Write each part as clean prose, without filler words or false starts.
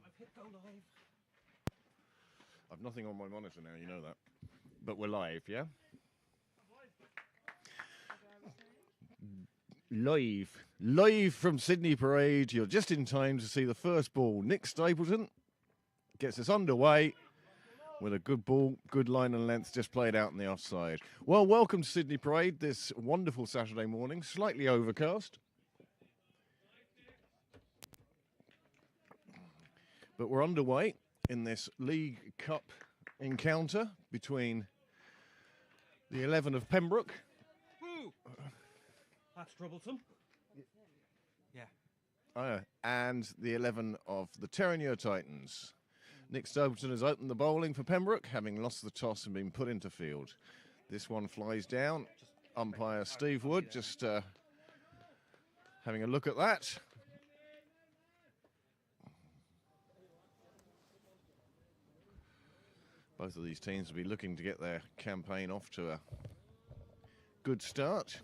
I've hit go live. I've nothing on my monitor now, you know that. But we're live, yeah? Live from Sydney Parade. You're just in time to see the first ball. Nick Stapleton gets us underway with a good ball, good line and length, just played out in the offside. Well, welcome to Sydney Parade this wonderful Saturday morning, slightly overcast. But we're underway in this League Cup encounter between the 11 of Pembroke. Woo! That's troublesome. And the 11 of the Terenure Titans. Nick Stapleton has opened the bowling for Pembroke, having lost the toss and been put into field. This one flies down. Umpire Steve Wood just having a look at that. Both of these teams will be looking to get their campaign off to a good start.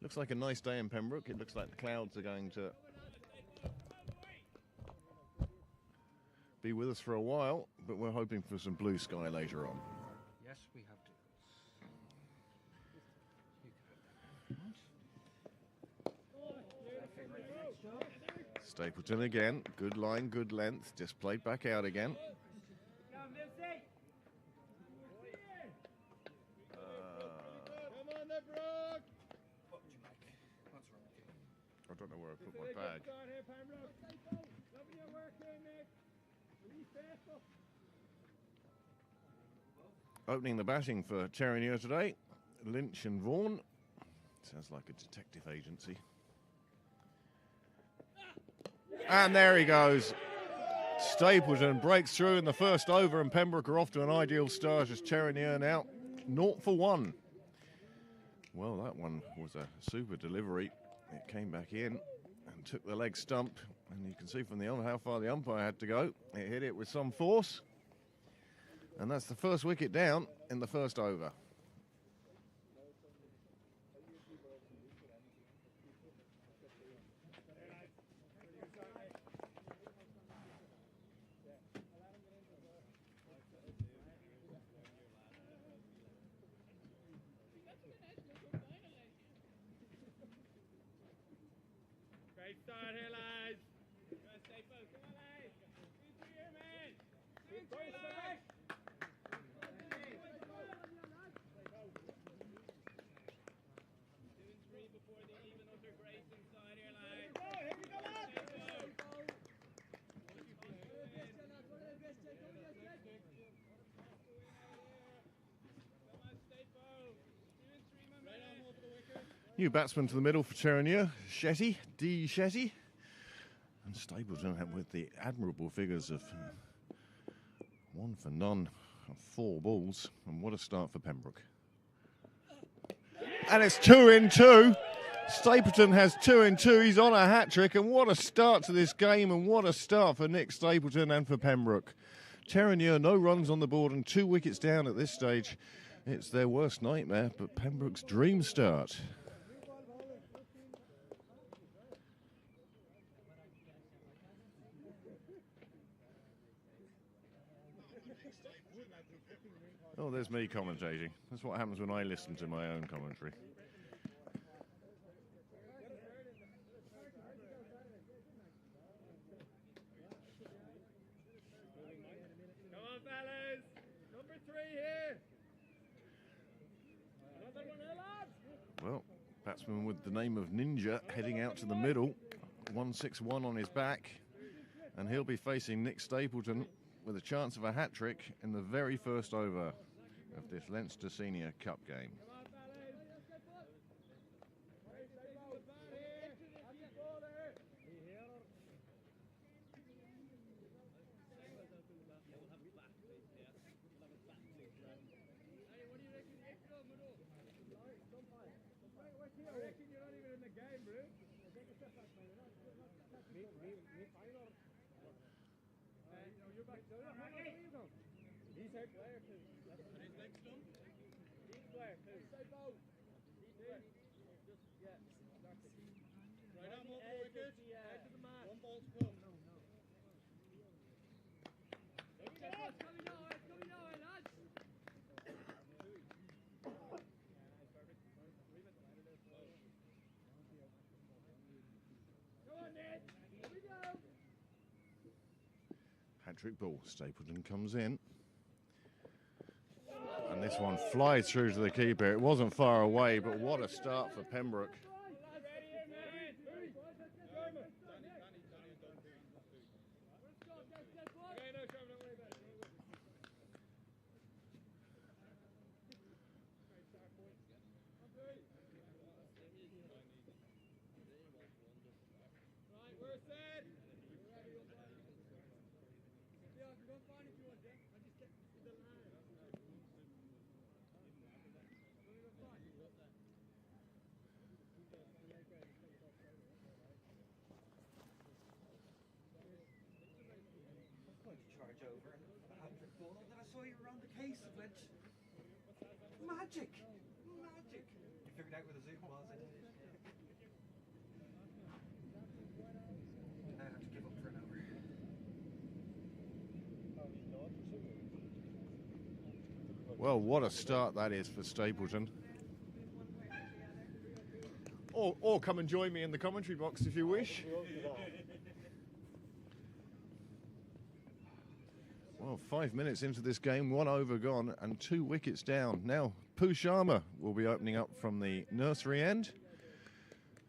Looks like a nice day in Pembroke. It looks like the clouds are going to be with us for a while, but we're hoping for some blue sky later on. Yes, we have to. Stapleton again. Good line, good length. Just played back out again. I don't know where I put my bag. Opening the batting for Terenure today, Lynch and Vaughan. Sounds like a detective agency. And there he goes. Stapleton breaks through in the first over, and Pembroke are off to an ideal start as Terenure now 0 for 1. Well, that one was a super delivery. It came back in and took the leg stump, and you can see from the how far the umpire had to go. It hit it with some force, and that's the first wicket down in the first over. Great start here, lads. Come on, Staples. Come on, lads. Good here, man. Good three, lads. Doing three before the even under Grace inside here, lads. Here we go, lads. New batsman to the middle for Terenure, Shetty, D. Shetty. And Stapleton with the admirable figures of 1 for none of 4 balls. And what a start for Pembroke. And it's 2 in 2. Stapleton has 2 in 2. He's on a hat-trick. And what a start to this game, and what a start for Nick Stapleton and for Pembroke. Terenure, no runs on the board and 2 wickets down at this stage. It's their worst nightmare, but Pembroke's dream start. Oh, there's me commentating. That's what happens when I listen to my own commentary. Come on, fellas. Number 3 here. Another one here, lads. Well, batsman with the name of Ninja heading out to the middle. 161 on his back. And he'll be facing Nick Stapleton with a chance of a hat-trick in the very first over of this Leinster Senior Cup game. He's our player too. He's next to him. He's player too. Say both. Yeah, exactly. Right on, off the wicket. Edge of the man. One ball to come. Hat-trick ball. Stapleton comes in. And this one flies through to the keeper. It wasn't far away, but what a start for Pembroke. Charge over and a hat-trick ball, and then I saw you around the case and went, magic! Magic! You figured out where the zoom was, I did. I had to give up for an hour. Well, what a start that is for Stapleton. Or come and join me in the commentary box if you wish. Well, 5 minutes into this game, 1 over gone and 2 wickets down. Now, Pooh Sharma will be opening up from the nursery end.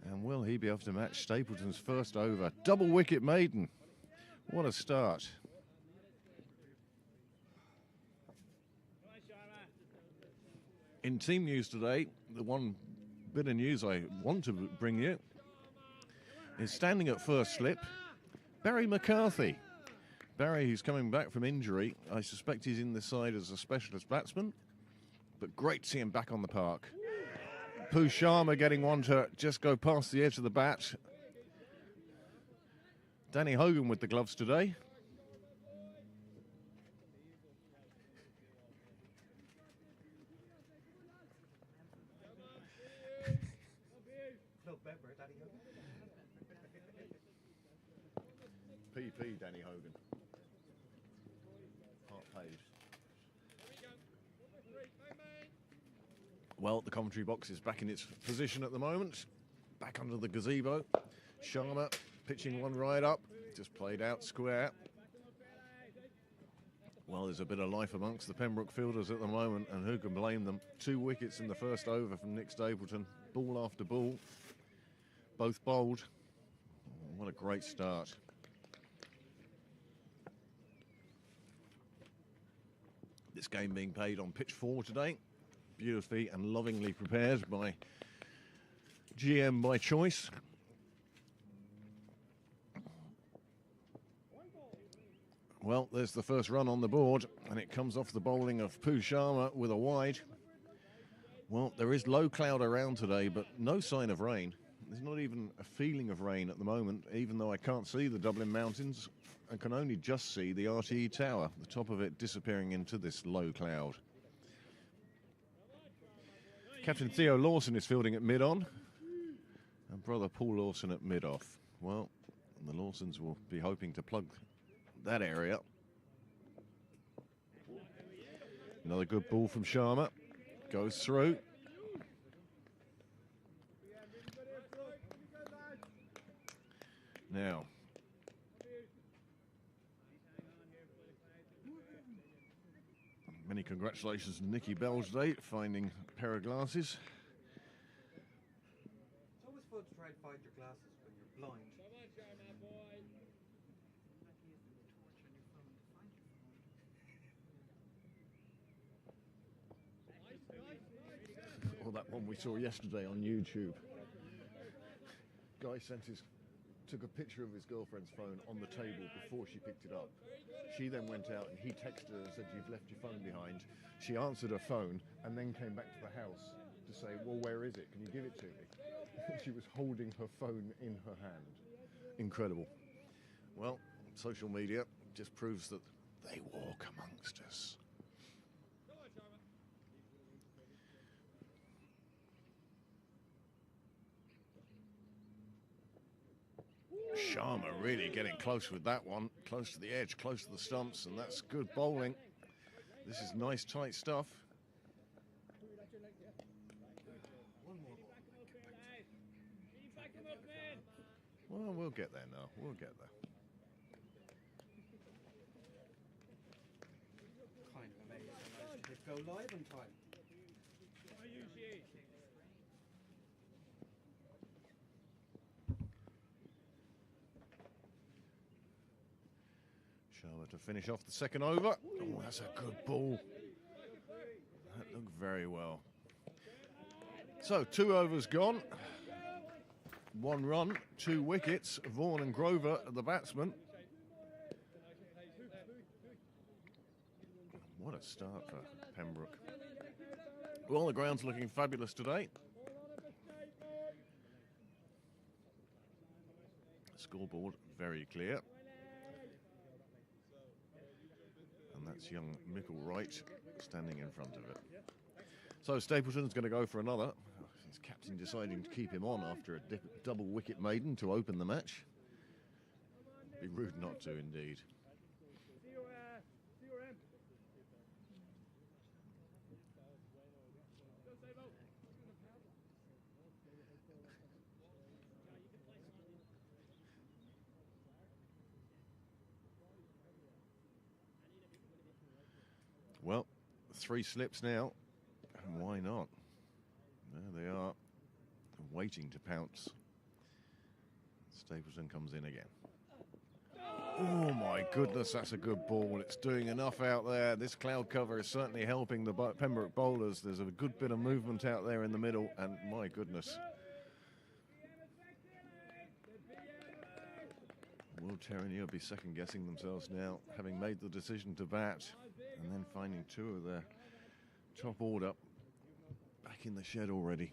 And will he be able to match Stapleton's first over? Double wicket maiden. What a start. In team news today, the one bit of news I want to bring you is standing at first slip, Barry McCarthy. Barry, who's coming back from injury, I suspect he's in the side as a specialist batsman, but great to see him back on the park. Pooh Sharma getting one to just go past the edge of the bat. Danny Hogan with the gloves today. Club member, Danny Hogan. PP Danny Hogan. Part paid. Well, the commentary box is back in its position at the moment. Back under the gazebo. Sharma pitching one right up. Just played out square. Well, there's a bit of life amongst the Pembroke fielders at the moment, and who can blame them? 2 wickets in the first over from Nick Stapleton. Ball after ball. Both bowled. What a great start. This game being played on pitch 4 today. Beautifully and lovingly prepared by GM by choice. Well, there's the first run on the board, and it comes off the bowling of Pooh Sharma with a wide. Well, there is low cloud around today, but no sign of rain. There's not even a feeling of rain at the moment, even though I can't see the Dublin Mountains. I can only just see the RTE Tower, the top of it disappearing into this low cloud. Captain Theo Lawson is fielding at mid-on, and brother Paul Lawson at mid-off. Well, the Lawsons will be hoping to plug that area. Another good ball from Sharma. Goes through. Now, many congratulations to Nicky Bell today, finding a pair of glasses. It's always fun to try and find your glasses when you're blind. Or that one we saw yesterday on YouTube. Guy took a picture of his girlfriend's phone on the table before she picked it up. She then went out and he texted her and said, "You've left your phone behind." She answered her phone and then came back to the house to say, "Well, where is it? Can you give it to me?" She was holding her phone in her hand. Incredible. Well, social media just proves that they walk amongst us. Sharma really getting close with that one, close to the edge, close to the stumps, and that's good bowling. This is nice tight stuff. Well, we'll get there now. We'll get there. go live in time. Charlotte to finish off the second over. Oh, that's a good ball. That looked very well. So 2 overs gone. 1 run, 2 wickets. Vaughan and Grover are the batsmen. What a start for Pembroke. Well, the ground's looking fabulous today. Scoreboard very clear. And that's young Mickle Wright standing in front of it. So Stapleton's going to go for another. His captain deciding to keep him on after a double wicket maiden to open the match. Be rude not to, indeed. Well, 3 slips now, and why not? There they are, waiting to pounce. Stapleton comes in again. Oh my goodness, that's a good ball. It's doing enough out there. This cloud cover is certainly helping the Pembroke bowlers. There's a good bit of movement out there in the middle, and my goodness. Will Terenure be second guessing themselves now, having made the decision to bat and then finding 2 of their top order back in the shed already?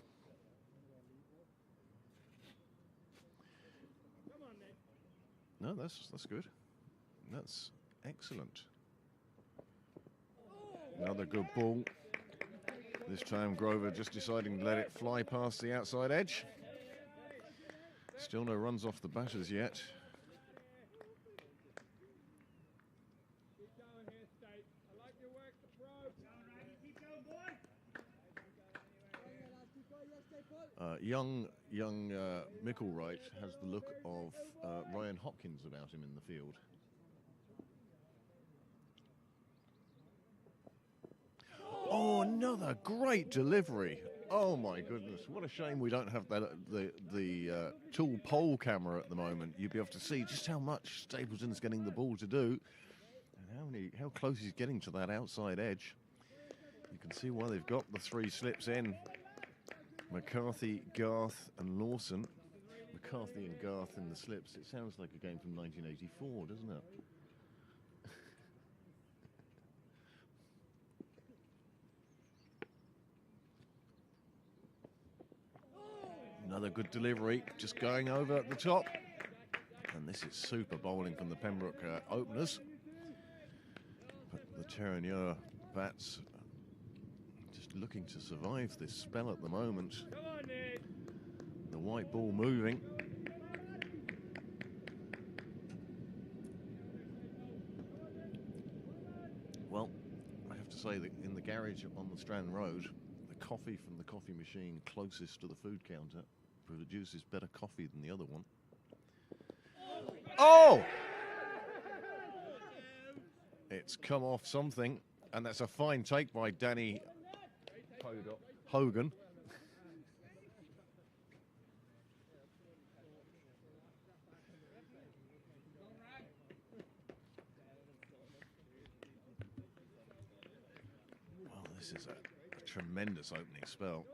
No, that's good. That's excellent. Another good ball. This time Grover just deciding to let it fly past the outside edge. Still no runs off the batters yet. Young Mickle Wright has the look of Ryan Hopkins about him in the field. Oh, another great delivery. Oh my goodness, what a shame we don't have that the tool pole camera at the moment. You'd be able to see just how much Stapleton's getting the ball to do and how close he's getting to that outside edge. You can see why they've got the 3 slips in. McCarthy, Garth and Lawson. McCarthy and Garth in the slips. It sounds like a game from 1984, doesn't it? Another good delivery, just going over at the top. And this is super bowling from the Pembroke openers. But the Terenure bats just looking to survive this spell at the moment. The white ball moving. Well, I have to say that in the garage on the Strand Road, the coffee from the coffee machine closest to the food counter produces better coffee than the other one. Oh! It's come off something, and that's a fine take by Danny Hogan. Well, this is a tremendous opening spell.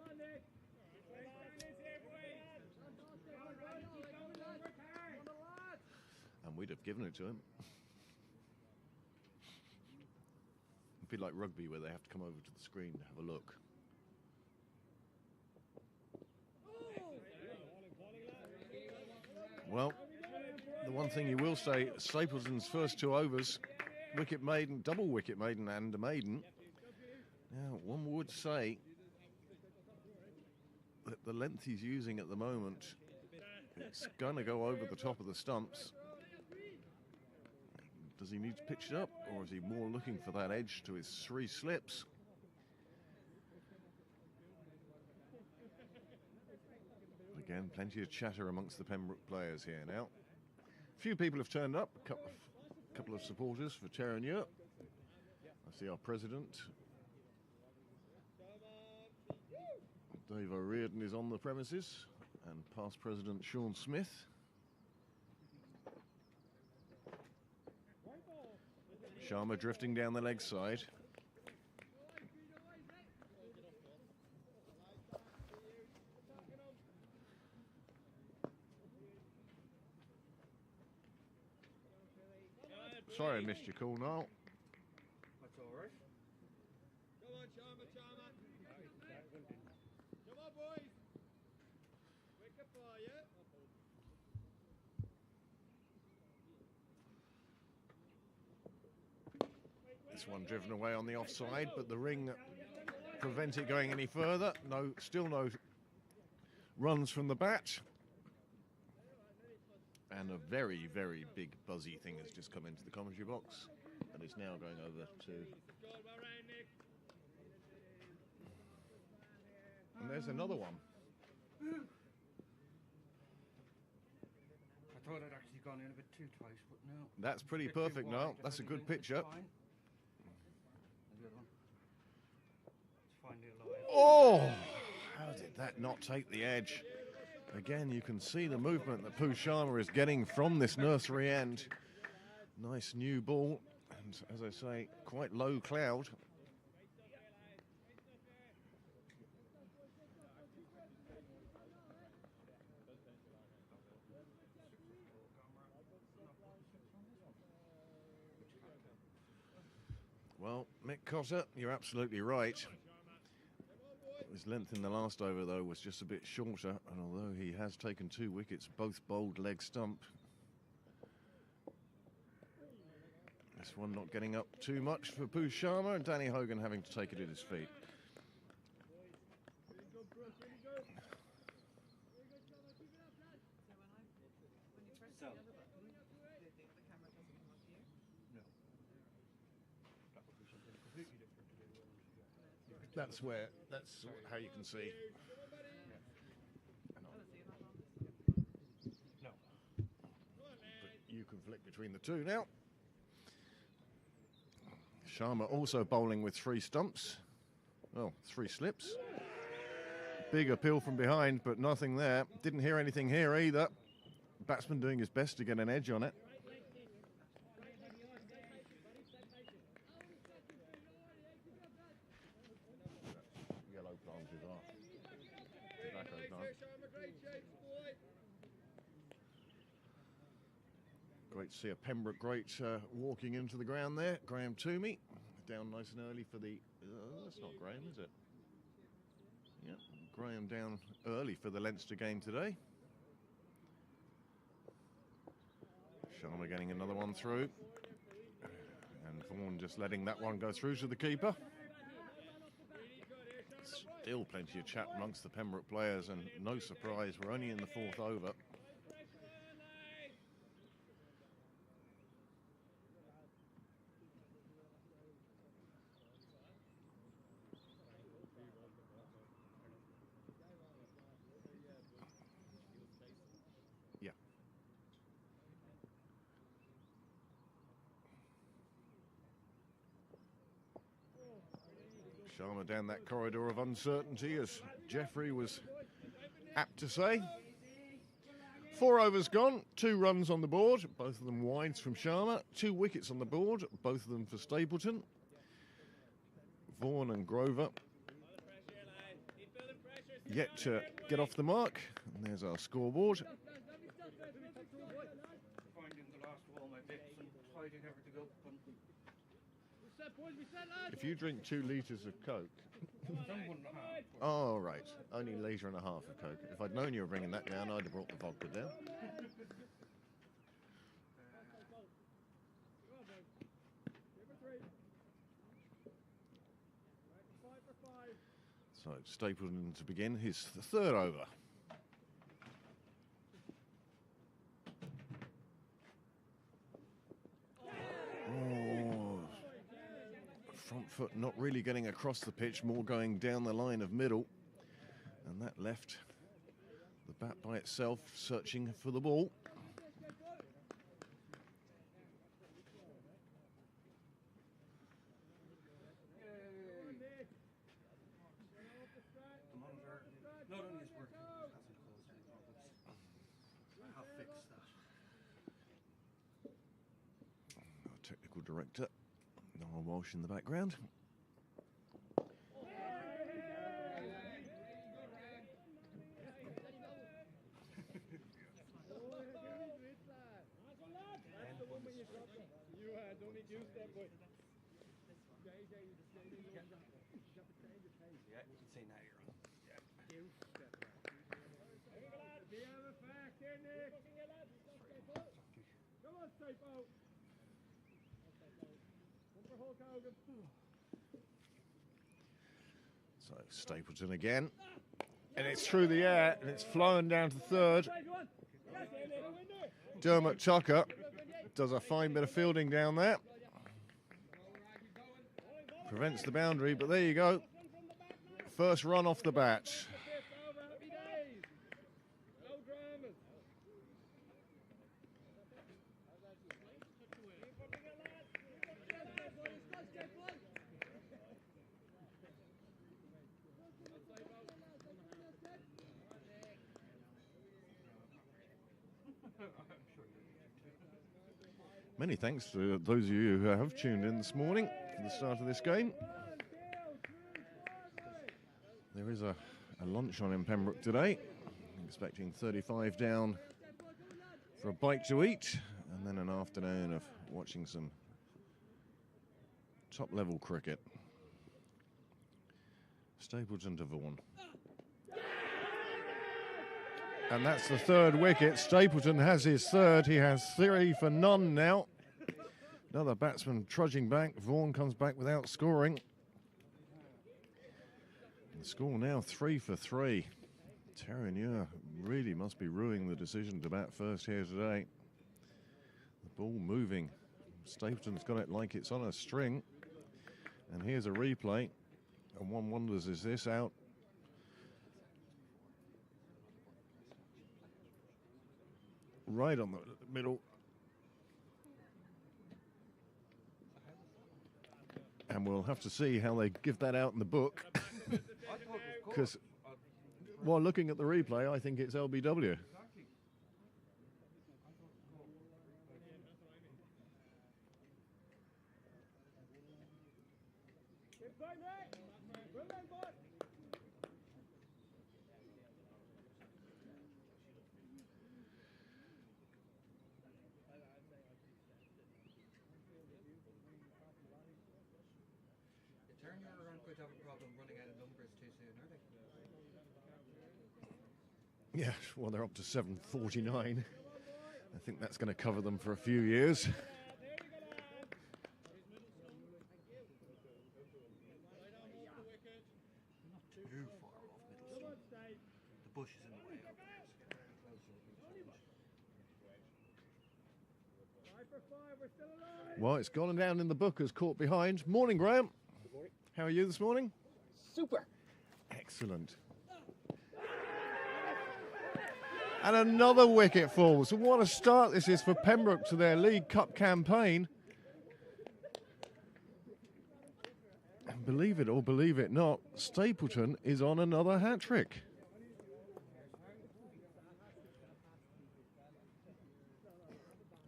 And we'd have given it to him. It'd be like rugby where they have to come over to the screen to have a look. Well, the one thing you will say, Stapleton's first 2 overs, wicket maiden, double wicket maiden and a maiden. Now, one would say that the length he's using at the moment, it's going to go over the top of the stumps. Does he need to pitch it up, or is he more looking for that edge to his 3 slips? Again, plenty of chatter amongst the Pembroke players here now. A few people have turned up, a couple of supporters for Terenure. I see our president, Dave O'Riordan is on the premises, and past president Sean Smith. Sharma drifting down the leg side. Sorry I missed your call, Niall. That's all right. Come on, Sharma, Sharma. Come on, boys. Wicket for you. This one driven away on the offside, but the ring prevent it going any further. No, still no runs from the bat. And a very, very big buzzy thing has just come into the commentary box and is now going over to... And there's another one. I thought I'd actually gone in a bit too twice, but no. That's pretty Bit too perfect wide, now. That's a good picture. fine. And the other one. It's finally alive. Oh! How did that not take the edge? Again, you can see the movement that Pooh Sharma is getting from this nursery end. Nice new ball, and as I say, quite low cloud. Well, Mick Cotter, you're absolutely right. His length in the last over, though, was just a bit shorter, and although he has taken 2 wickets, both bowled leg stump. This one not getting up too much for Pooh Sharma, and Danny Hogan having to take it at his feet. That's how you can see. No. But you can flick between the two now. Sharma also bowling with 3 stumps. Oh, 3 slips. Big appeal from behind, but nothing there. Didn't hear anything here either. Batsman doing his best to get an edge on it. Yellow planters are. Tobacco plant. Great to see a Pembroke great walking into the ground there. Graham Toomey down nice and early for the... that's not Graham, is it? Yeah, Graham down early for the Leinster game today. Sharma getting another one through. And Vaughan just letting that one go through to the keeper. Still plenty of chat amongst the Pembroke players, and no surprise, we're only in the 4th over. Yeah. Sharma down that corridor of uncertainty, as Jeffrey was apt to say. 4 overs gone, 2 runs on the board, both of them wides from Sharma, 2 wickets on the board, both of them for Stapleton. Vaughan and Grover yet to get off the mark, and there's our scoreboard. Finding the last of all my bits and hiding everything up. If you drink 2 litres of Coke... Done 1.5. Oh, right. Only 1.5 litres of Coke. If I'd known you were bringing that down, I'd have brought the vodka down. So Stapleton to begin his 3rd over. Oh, front foot not really getting across the pitch, more going down the line of middle. And that left the bat by itself, searching for the ball. director, Noel Walsh, in the background. Yeah, you can see now you're on. Come on, Stapleton. So Stapleton again. And it's through the air, and it's flowing down to third. Dermot Tucker does a fine bit of fielding down there. Prevents the boundary, but there you go. First run off the bat. Many thanks to those of you who have tuned in this morning for the start of this game. There is a lunch on in Pembroke today. I'm expecting 35 down for a bite to eat, and then an afternoon of watching some top-level cricket. Stapleton to Vaughan. And that's the third wicket. Stapleton has his third. He has 3 for none now. Another batsman trudging back. Vaughan comes back without scoring. The score now 3 for 3. Terenure really must be ruining the decision to bat first here today. The ball moving. Stapleton's got it like it's on a string. And here's a replay. And one wonders, is this out? Right on the middle. And we'll have to see how they give that out in the book. Because while looking at the replay, I think it's LBW. Terenure aren't going to have a problem running out of numbers too soon, are they? Yeah, well, they're up to 749. I think that's going to cover them for a few years. Not too far off middle stump. The bush is in the way over there, so get very close to the Well, it's gone down in the book as caught behind. Morning, Graham. Good morning. How are you this morning? Super. Excellent. And another wicket fall. So what a start this is for Pembroke to their League Cup campaign. And believe it or believe it not, Stapleton is on another hat-trick.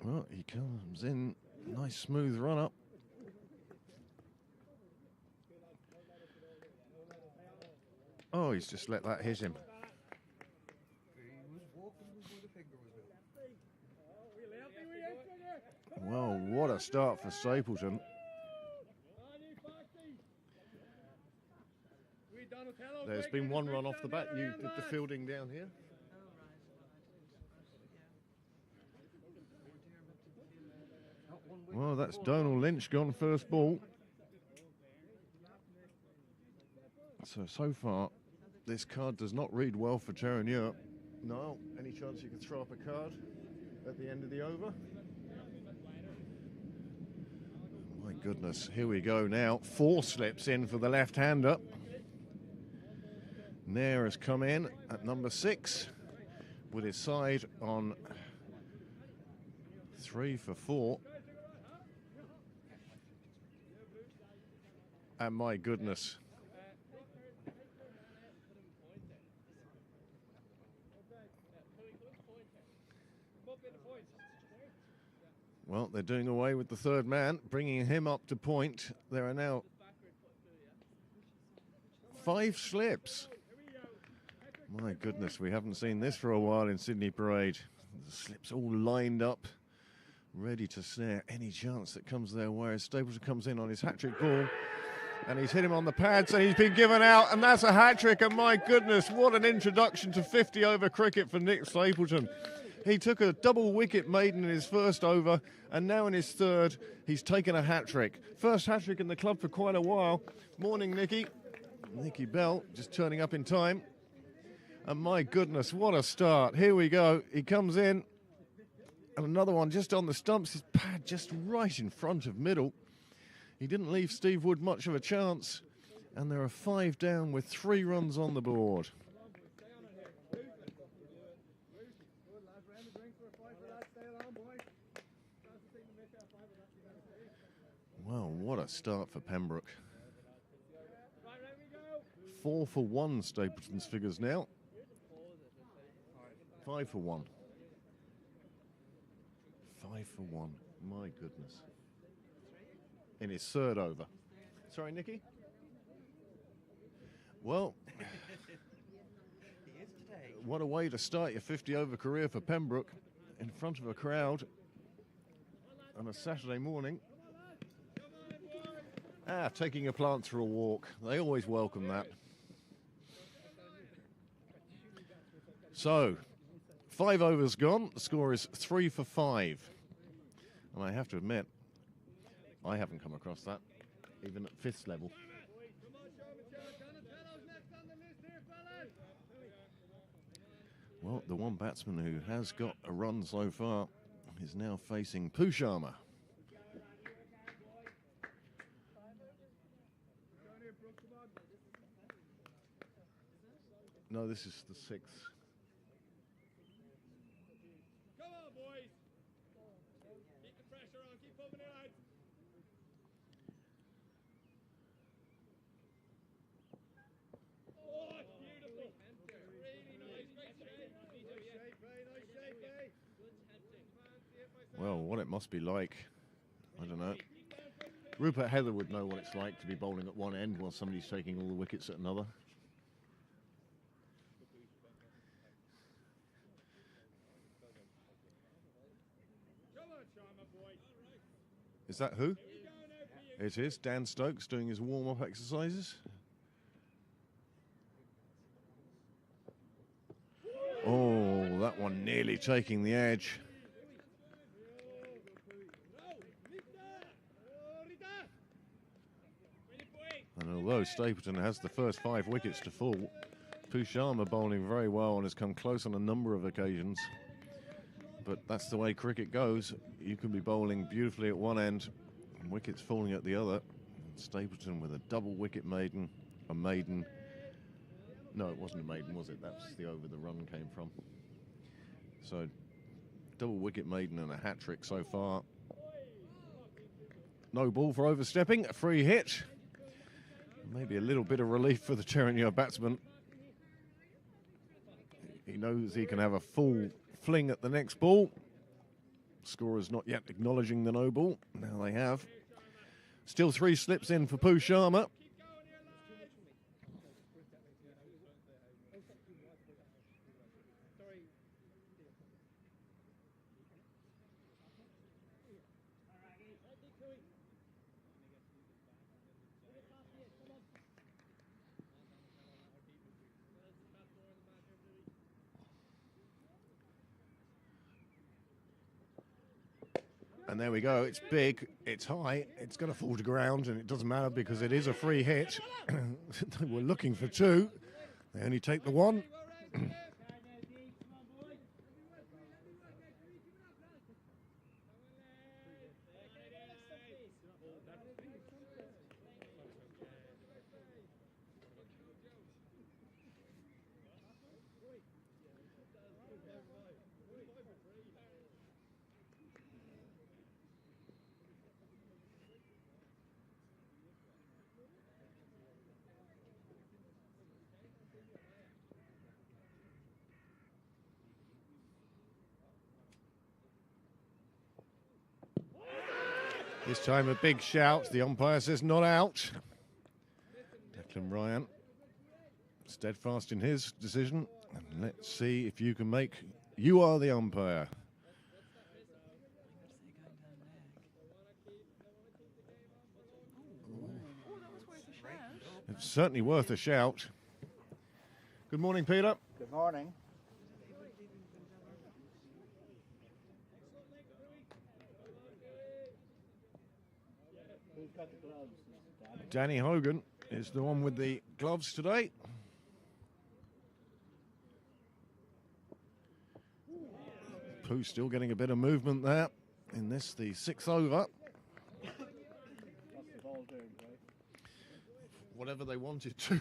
Well, he comes in, nice smooth run-up. Oh, he's just let that hit him. Well, what a start for Stapleton. There's been one run off the bat. You did the fielding down here. Well, that's Donald Lynch gone first ball. So far, this card does not read well for Terenure. No, any chance you could throw up a card at the end of the over? My goodness, here we go now. 4 slips in for the left-hander. Nair has come in at number 6 with his side on 3 for 4. And my goodness. Well, they're doing away with the third man, bringing him up to point. There are now 5 slips. My goodness, we haven't seen this for a while in Sydney Parade. The slips all lined up, ready to snare any chance that comes their way. As Stapleton comes in on his hat-trick ball, and he's hit him on the pads, and he's been given out, and that's a hat-trick, and my goodness, what an introduction to 50-over cricket for Nick Stapleton. He took a double wicket maiden in his first over, and now in his third, he's taken a hat-trick. First hat-trick in the club for quite a while. Morning, Nicky. Nicky Bell just turning up in time. And my goodness, what a start. Here we go. He comes in, and another one just on the stumps. His pad just right in front of middle. He didn't leave Steve Wood much of a chance, and there are 5 down with 3 runs on the board. Well, what a start for Pembroke. 4 for 1, Stapleton's figures now. 5 for 1. 5 for 1, my goodness. In his third over. Sorry, Nicky? Well, what a way to start your 50-over career for Pembroke in front of a crowd on a Saturday morning. Taking your plants for a walk. They always welcome that. So, 5 overs gone. The score is 3 for 5. And I have to admit, I haven't come across that, even at 5th level. Well, the one batsman who has got a run so far is now facing Pusharma. No, this is the 6th. Come on, boys. Keep the pressure on. Keep pumping it out. Oh, it's beautiful. Really nice. Great shape. Very nice shape, eh? Well, what it must be like, I don't know. Rupert Heather would know what it's like to be bowling at one end while somebody's taking all the wickets at another. Is that who? It is Dan Stokes doing his warm-up exercises. Oh, that one nearly taking the edge. And although Stapleton has the first 5 wickets to fall, Pusharma bowling very well and has come close on a number of occasions. But that's the way cricket goes. You can be bowling beautifully at one end and wickets falling at the other. Stapleton with a double wicket maiden, a maiden. No, it wasn't a maiden, was it? That's the over the run came from. So, double wicket maiden and a hat-trick so far. No ball for overstepping, a free hit. Maybe a little bit of relief for the Terenure batsman. He knows he can have a full fling at the next ball. Scorers not yet acknowledging the no ball. Now they have. Still 3 slips in for Pusharma. And there we go, it's big, it's high, it's going to fall to ground, and it doesn't matter because it is a free hit. We're looking for 2. They only take the 1. This time a big shout. The umpire says not out. Declan Ryan steadfast in his decision. And let's see if you can make... You are the umpire. It's certainly worth a shout. Good morning, Peter. Good morning. Who's got the gloves? Danny Hogan is the one with the gloves today. Pooh still getting a bit of movement there in this, the 6th over. What's the ball doing, right? Whatever they wanted to,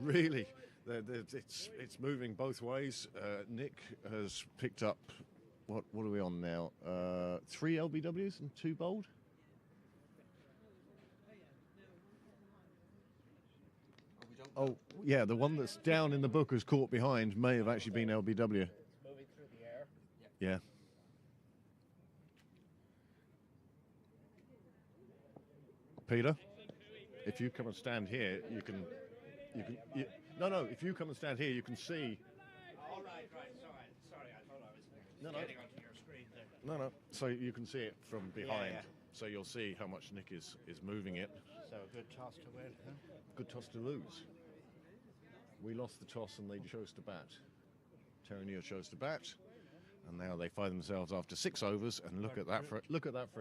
really. It's moving both ways. Nick has picked up, what are we on now? 3 LBWs and 2 bowled? Oh, yeah, the one that's down in the book as caught behind may have actually been LBW. It's moving through the air. Yeah. Peter, if you come and stand here, if you come and stand here, you can see. All right, sorry, I thought I was No. getting onto your screen there. No, so you can see it from behind. Yeah. So you'll see how much Nick is moving it. So a good toss to win, huh? Good toss to lose. We lost the toss and they chose to bat. Terenure chose to bat, and now they find themselves after 6 overs. And look at that for a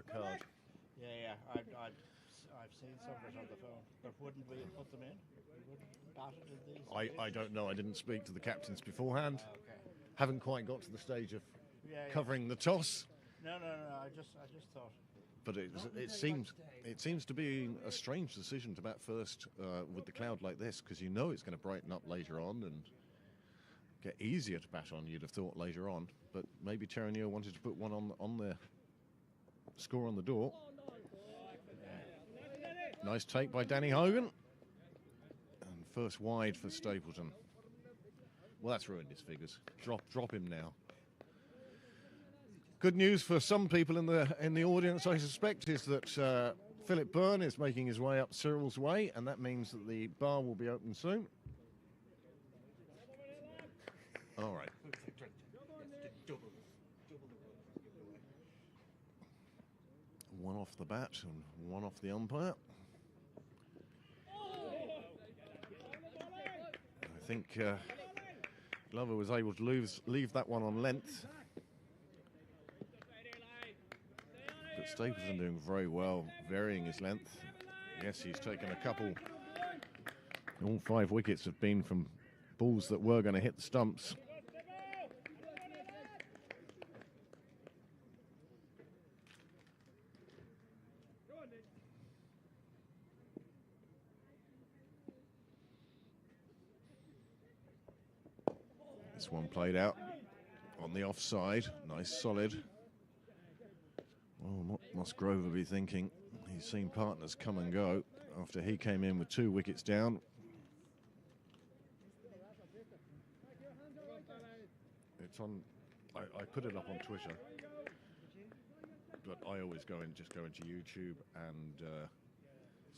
card. Yeah. I've seen some of it on the phone, but wouldn't we have put them in? We wouldn't bat it in these. I don't know. I didn't speak to the captains beforehand. Okay. Haven't quite got to the stage of Yeah. covering the toss. No. I just thought. But it seems to be a strange decision to bat first with the cloud like this, because you know it's going to brighten up later on and get easier to bat on, you'd have thought, later on. But maybe Terenure wanted to put one on the score on the door. Nice take by Danny Hogan. And first wide for Stapleton. Well, that's ruined his figures. Drop him now. Good news for some people in the audience, I suspect, is that Philip Byrne is making his way up Cyril's way, and that means that the bar will be open soon. All right. One off the bat and one off the umpire. I think Glover was able to leave that one on length. But Stapleton doing very well, varying his length. Yes, he's taken a couple. All 5 wickets have been from balls that were going to hit the stumps. This one played out on the offside. Nice, solid. Well, what must Grover be thinking? He's seen partners come and go after he came in with 2 wickets down. It's on. I put it up on Twitter, but I always go into YouTube and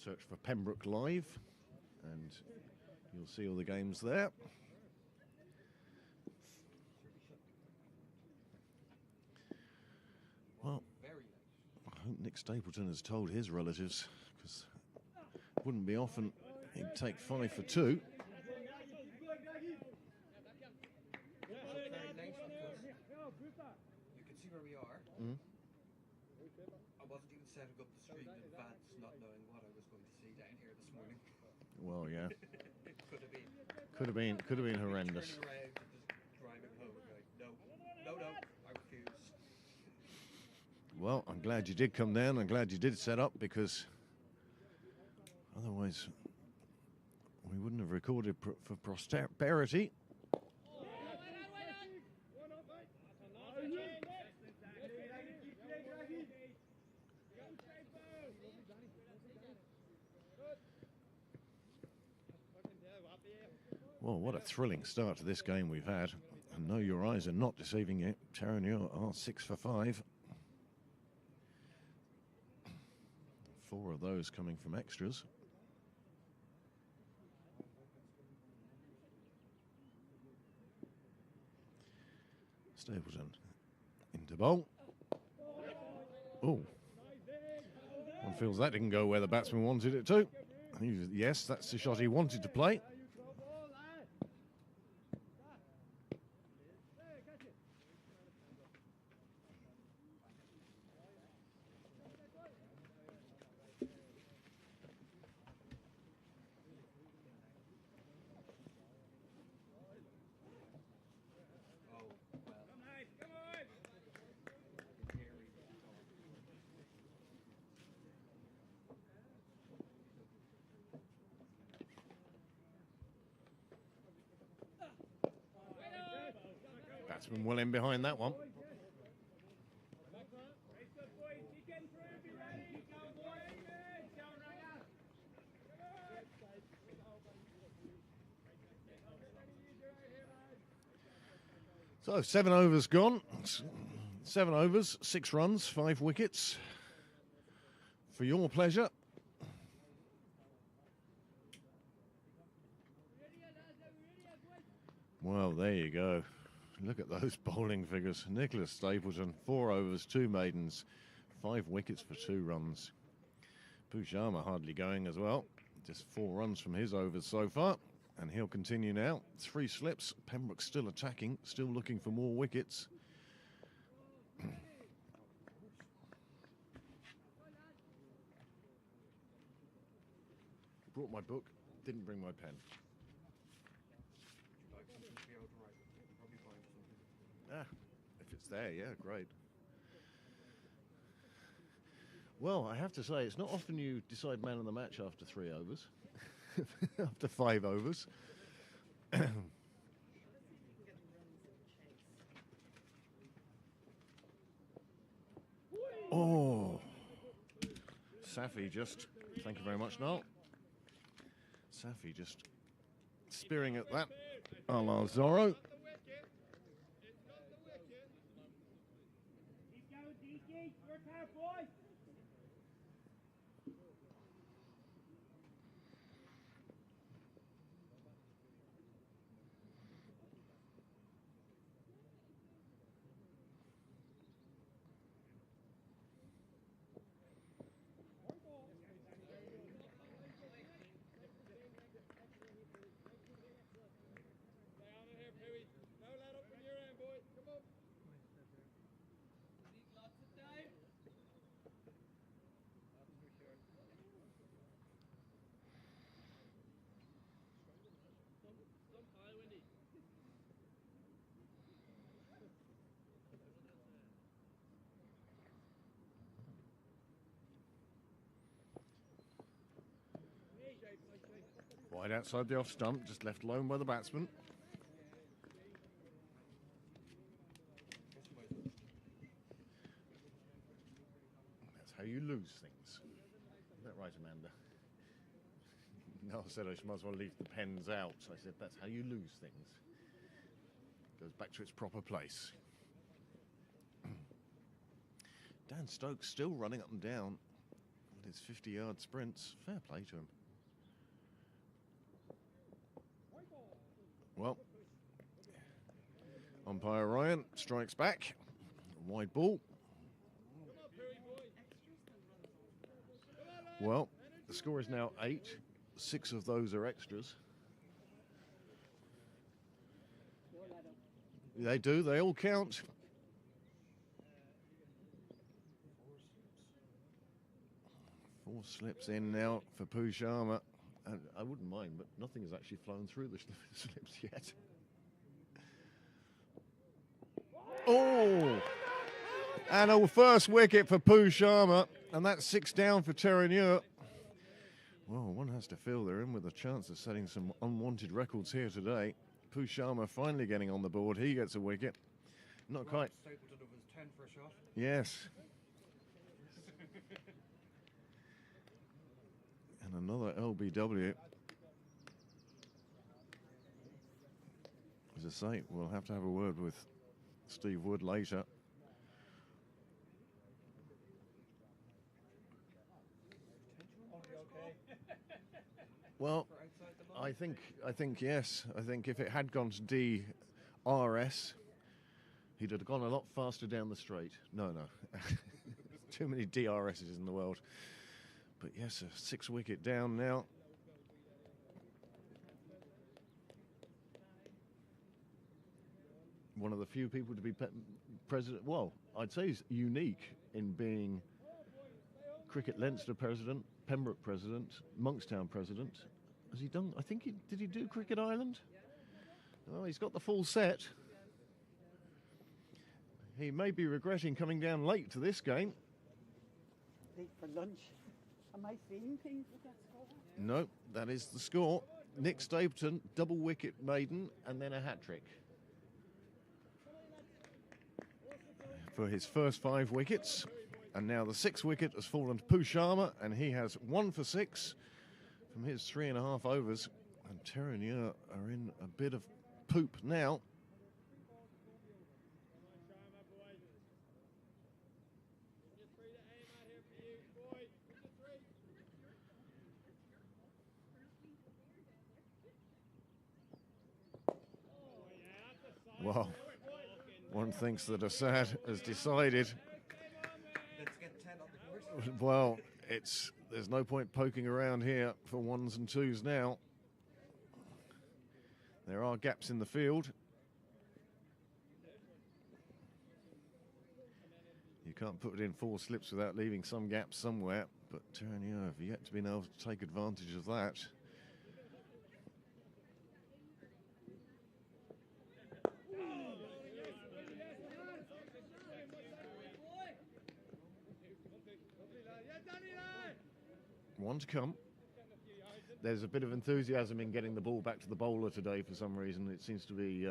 search for Pembroke Live, and you'll see all the games there. Well, I hope Nick Stapleton has told his relatives, because it wouldn't be often he'd take 5 for 2. You can see where we are. Mm. I wasn't even setting up the stream in advance, not knowing what I was going to see down here this morning. Well, yeah, Could have been. could have been horrendous. Turning around and just driving home, going, no, I refuse. Well, I'm glad you did come down. I'm glad you did set up, because otherwise we wouldn't have recorded for prosperity. Well, what a thrilling start to this game we've had. And no, your eyes are not deceiving you. Terenure are 6 for 5. 4 of those coming from extras. Stapleton into bowl. Oh, one feels that didn't go where the batsman wanted it to. Yes, that's the shot he wanted to play. Batsman well in behind that one. So 7 overs gone. 7 overs, 6 runs, 5 wickets. For your pleasure. Well, there you go. Look at those bowling figures. Nicholas Stapleton, 4 overs, 2 maidens, 5 wickets for 2 runs. Pujama hardly going as well. Just 4 runs from his overs so far. And he'll continue now. 3 slips. Pembroke still attacking, still looking for more wickets. Brought my book, didn't bring my pen. Ah, if it's there, yeah, great. Well, I have to say, it's not often you decide man of the match after 3 overs. After 5 overs. Oh, Safi just, thank you very much, Noel. Safi just spearing at that, a la Zorro. Wide outside the off stump, just left alone by the batsman. That's how you lose things. Isn't that right, Amanda? No, I said I might as well leave the pens out. I said that's how you lose things. Goes back to its proper place. Dan Stokes still running up and down with his 50-yard sprints. Fair play to him. Well, umpire Ryan strikes back. Wide ball. Well, the score is now 8. 6 of those are extras. They do, they all count. Four slips in now for Pooh Sharma. And I wouldn't mind, but nothing has actually flown through the slips yet. Oh! And a first wicket for Pooh Sharma, and that's 6 down for Terenure. Well, one has to feel they're in with a chance of setting some unwanted records here today. Pooh Sharma finally getting on the board. He gets a wicket. Not quite. Stapleton was 10 for a shot. Yes. And another LBW. As I say, we'll have to have a word with Steve Wood later. Well, I think yes. I think if it had gone to DRS, he'd have gone a lot faster down the straight. No. Too many DRSs in the world. But yes, a 6 wicket down now. One of the few people to be president. Well, I'd say he's unique in being Cricket Leinster president, Pembroke president, Monkstown president. Has he done? I think did he do Cricket Ireland? Well, he's got the full set. He may be regretting coming down late to this game. Late for lunch. Am I seeing things with that score? No, that is the score. Nick Stapleton, double wicket maiden, and then a hat-trick. For his first 5 wickets. And now the 6th wicket has fallen to Pooh Sharma, and he has 1 for 6 from his 3.5 overs. And Terenure are in a bit of poop now. Well, one thinks that Assad has decided. Let's get 10 on the board. Well, there's no point poking around here for 1s and 2s now. There are gaps in the field. You can't put it in 4 slips without leaving some gaps somewhere, but Terenure have yet to be able to take advantage of that. One to come. There's a bit of enthusiasm in getting the ball back to the bowler today for some reason. It seems to be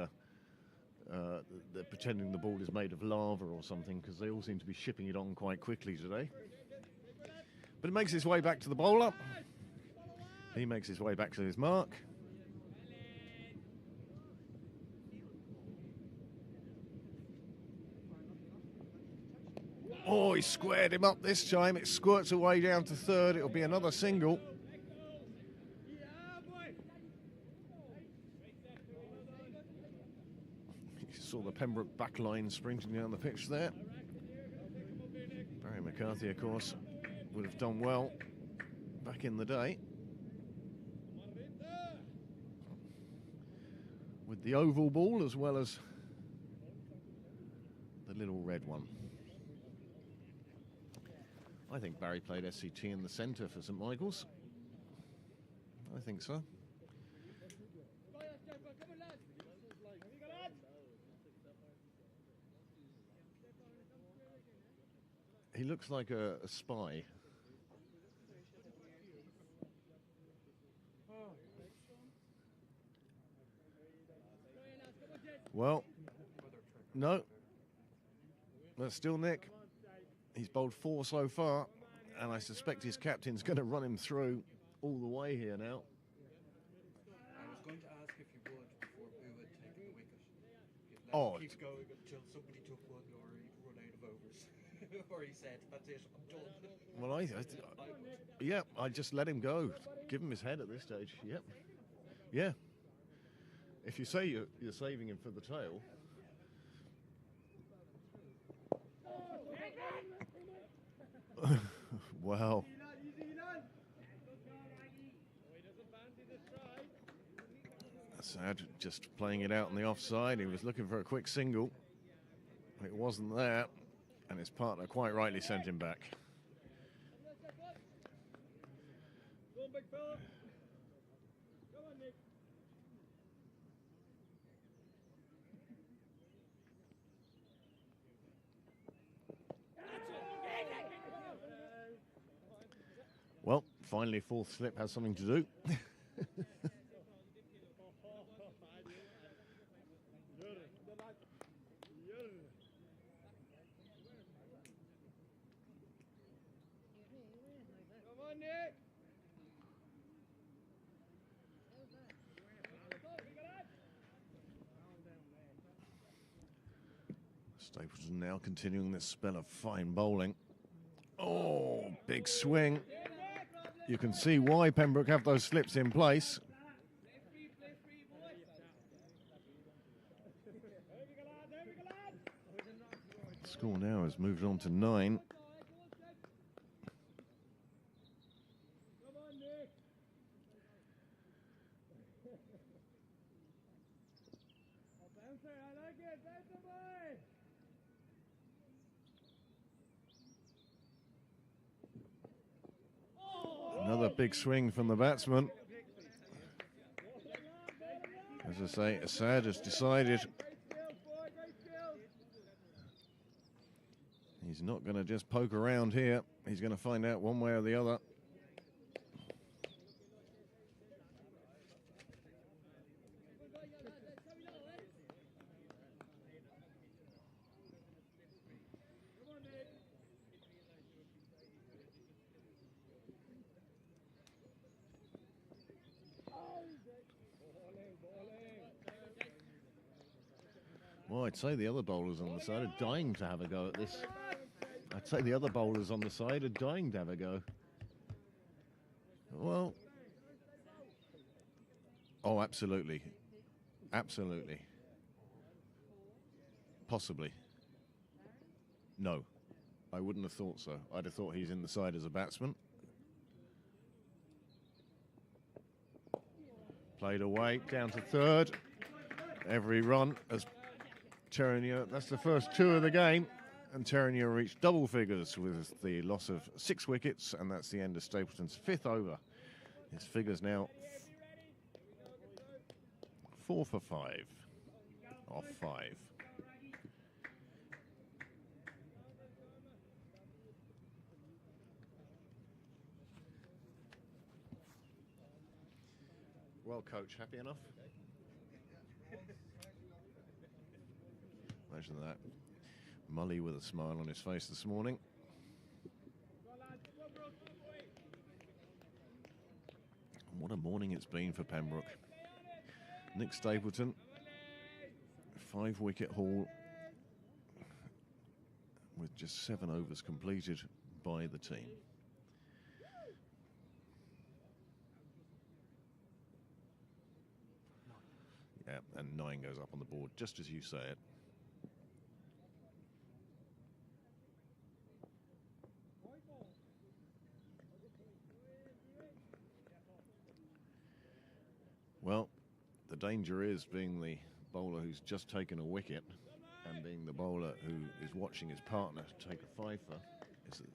they're pretending the ball is made of lava or something, because they all seem to be shipping it on quite quickly today. But it makes its way back to the bowler. He makes his way back to his mark. Oh, he squared him up this time. It squirts away down to 3rd. It'll be another single. You saw the Pembroke back line sprinting down the pitch there. Barry McCarthy, of course, would have done well back in the day with the oval ball as well as the little red one. I think Barry played SCT in the centre for St Michael's. I think so. He looks like a spy. Well, no. That's still Nick. He's bowled 4 so far, and I suspect his captain's going to run him through all the way here now. I was going to ask if you would before Pooh had taken the wicket. You'd let Oh, him keep going until somebody took one or he'd run out of overs. Or he said, that's it, I'm done. Well, yeah, I just let him go. Give him his head at this stage. Yep. Yeah. If you say you're saving him for the tail. Wow. Sad, just playing it out on the offside. He was looking for a quick single. It wasn't there, and his partner quite rightly sent him back. Well, finally, 4th slip has something to do. Stapleton now continuing this spell of fine bowling. Oh, big swing. You can see why Pembroke have those slips in place. The score now has moved on to 9. Another big swing from the batsman. As I say, Assad has decided he's not going to just poke around here. He's going to find out one way or the other. Well, I'd say the other bowlers on the side are dying to have a go at this. I'd say the other bowlers on the side are dying to have a go. Well, oh, absolutely. Absolutely. Possibly. No, I wouldn't have thought so. I'd have thought he's in the side as a batsman. Played away, down to third. Every run as Terenure, that's the first 2 of the game, and Terenure reached double figures with the loss of 6 wickets, and that's the end of Stapleton's 5th over. His figures now 4 for 5 off 5. Well, coach, happy enough? Imagine that. Mully with a smile on his face this morning. What a morning it's been for Pembroke. Nick Stapleton, 5-wicket haul with just 7 overs completed by the team. Yeah, and 9 goes up on the board, just as you say it. Well, the danger is being the bowler who's just taken a wicket and being the bowler who is watching his partner take a fifer, is that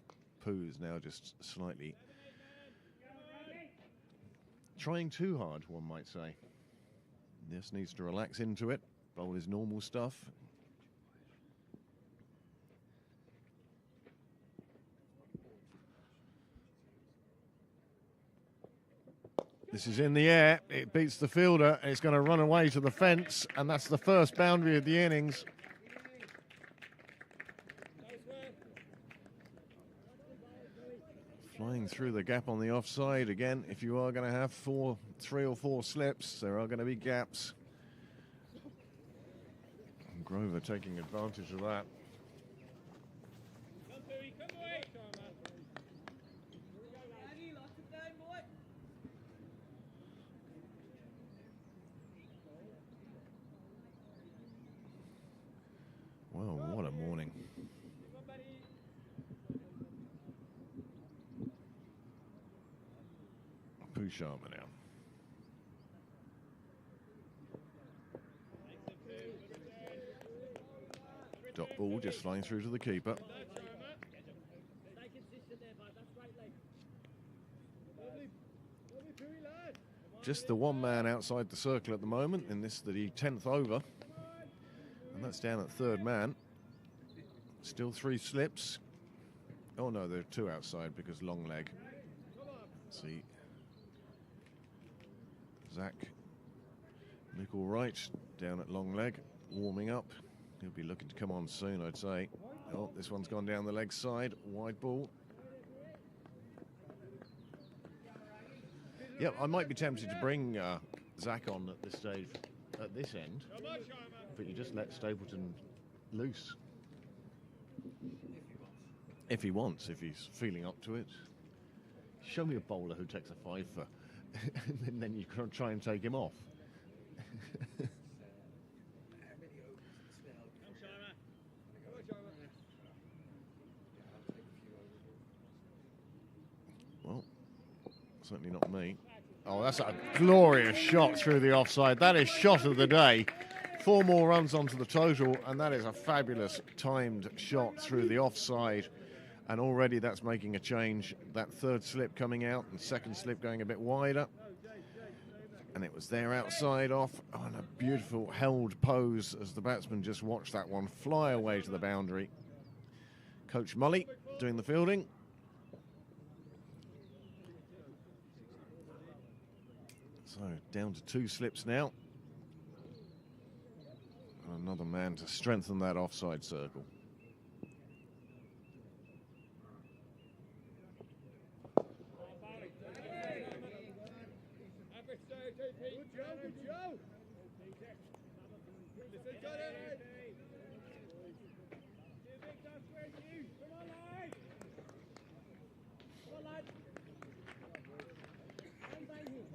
Pooh is now just slightly trying too hard, one might say. This needs to relax into it, bowl his normal stuff. This is in the air, it beats the fielder, it's going to run away to the fence, and that's the first boundary of the innings. Flying through the gap on the offside again. If you are going to have 3 or 4 slips, there are going to be gaps. And Grover taking advantage of that. Well, what a morning. Pooh Sharma now. Dot ball just flying through to the keeper. Just the one man outside the circle at the moment in this, the 10th over. And that's down at third man. Still 3 slips. Oh no, there are 2 outside because long leg. Let's see. Zach Nickel right down at long leg, warming up. He'll be looking to come on soon, I'd say. Oh, this one's gone down the leg side, wide ball. Yep, I might be tempted to bring Zach on at this stage, at this end, but you just let Stapleton loose. If he wants, if he's feeling up to it. show me a bowler who takes a 5 for, and then you can try and take him off. Well, certainly not me. Oh, that's a glorious shot through the offside. That is shot of the day. 4 more runs onto the total, and that is a fabulous timed shot through the offside. And already that's making a change. That third slip coming out and second slip going a bit wider. And it was there outside off on a beautiful held pose as the batsman just watched that one fly away to the boundary. Coach Mully doing the fielding. So down to 2 slips now. And another man to strengthen that offside circle.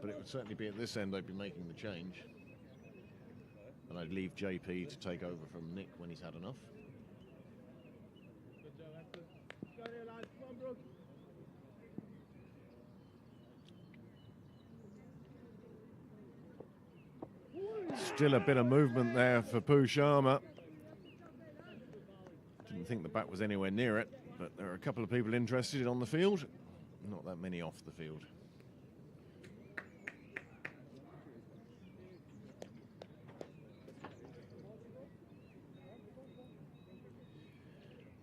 But it would certainly be at this end I'd be making the change. And I'd leave JP to take over from Nick when he's had enough. Still a bit of movement there for Pooh Sharma. Didn't think the bat was anywhere near it, but there are a couple of people interested on the field. Not that many off the field.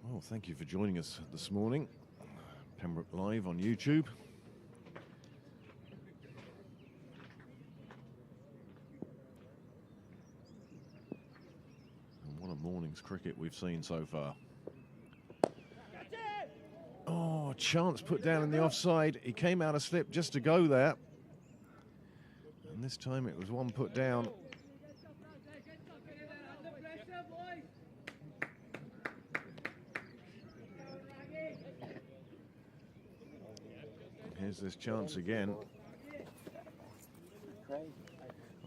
Well, thank you for joining us this morning. Pembroke Live on YouTube. And what a morning's cricket we've seen so far. Oh, chance put down in the offside. He came out of slip just to go there. And this time it was one put down. Here's this chance again.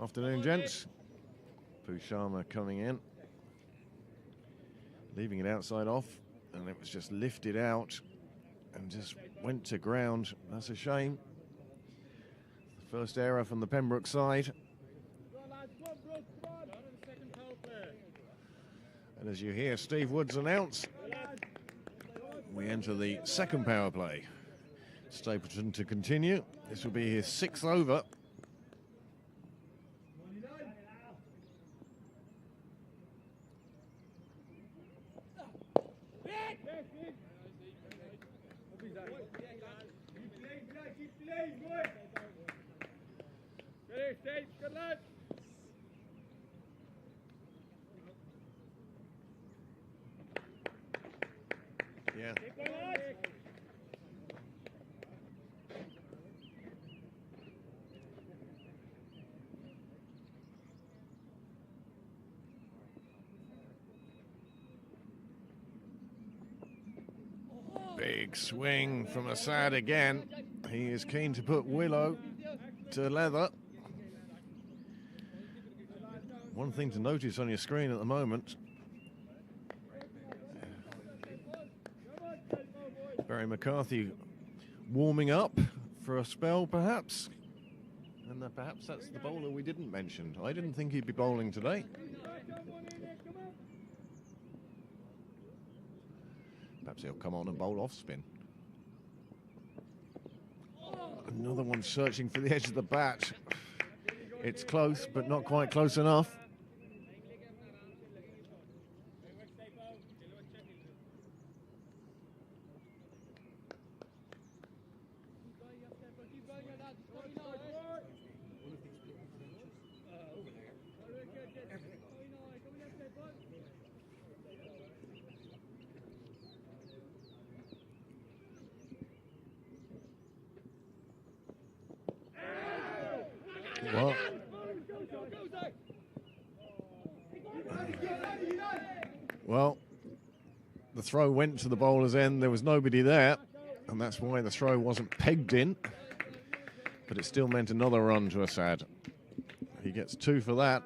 Afternoon, gents. Pooh Sharma coming in. Leaving it outside off. And it was just lifted out and just went to ground. That's a shame. The first error from the Pembroke side. And as you hear Steve Woods announce, we enter the second power play. Stapleton to continue. This will be his 6th over. Good luck. Yeah. Big swing from Assad again. He is keen to put Willow to leather. One thing to notice on your screen at the moment, Barry McCarthy warming up for a spell perhaps. And perhaps that's the bowler we didn't mention. I didn't think he'd be bowling today. Perhaps he'll come on and bowl off spin. Another one searching for the edge of the bat. It's close, but not quite close enough. Well, the throw went to the bowler's end. There was nobody there. and that's why the throw wasn't pegged in. But it still meant another run to Assad. He gets 2 for that.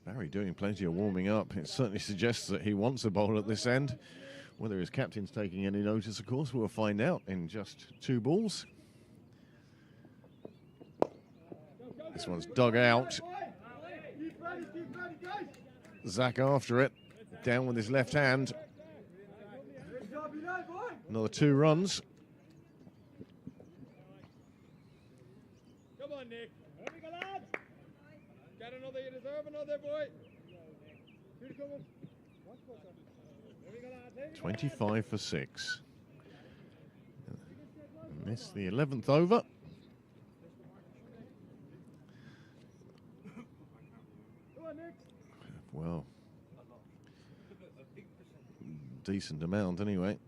Barry doing plenty of warming up. It certainly suggests that he wants a bowl at this end. Whether his captain's taking any notice, of course, we'll find out in just 2 balls. This one's dug out. Zach after it. Down with his left hand. Another 2 runs. Come on, Nick. There we go, lads. Get another, you deserve another, boy. 25 for 6. Missed the 11th over. Well, decent amount anyway.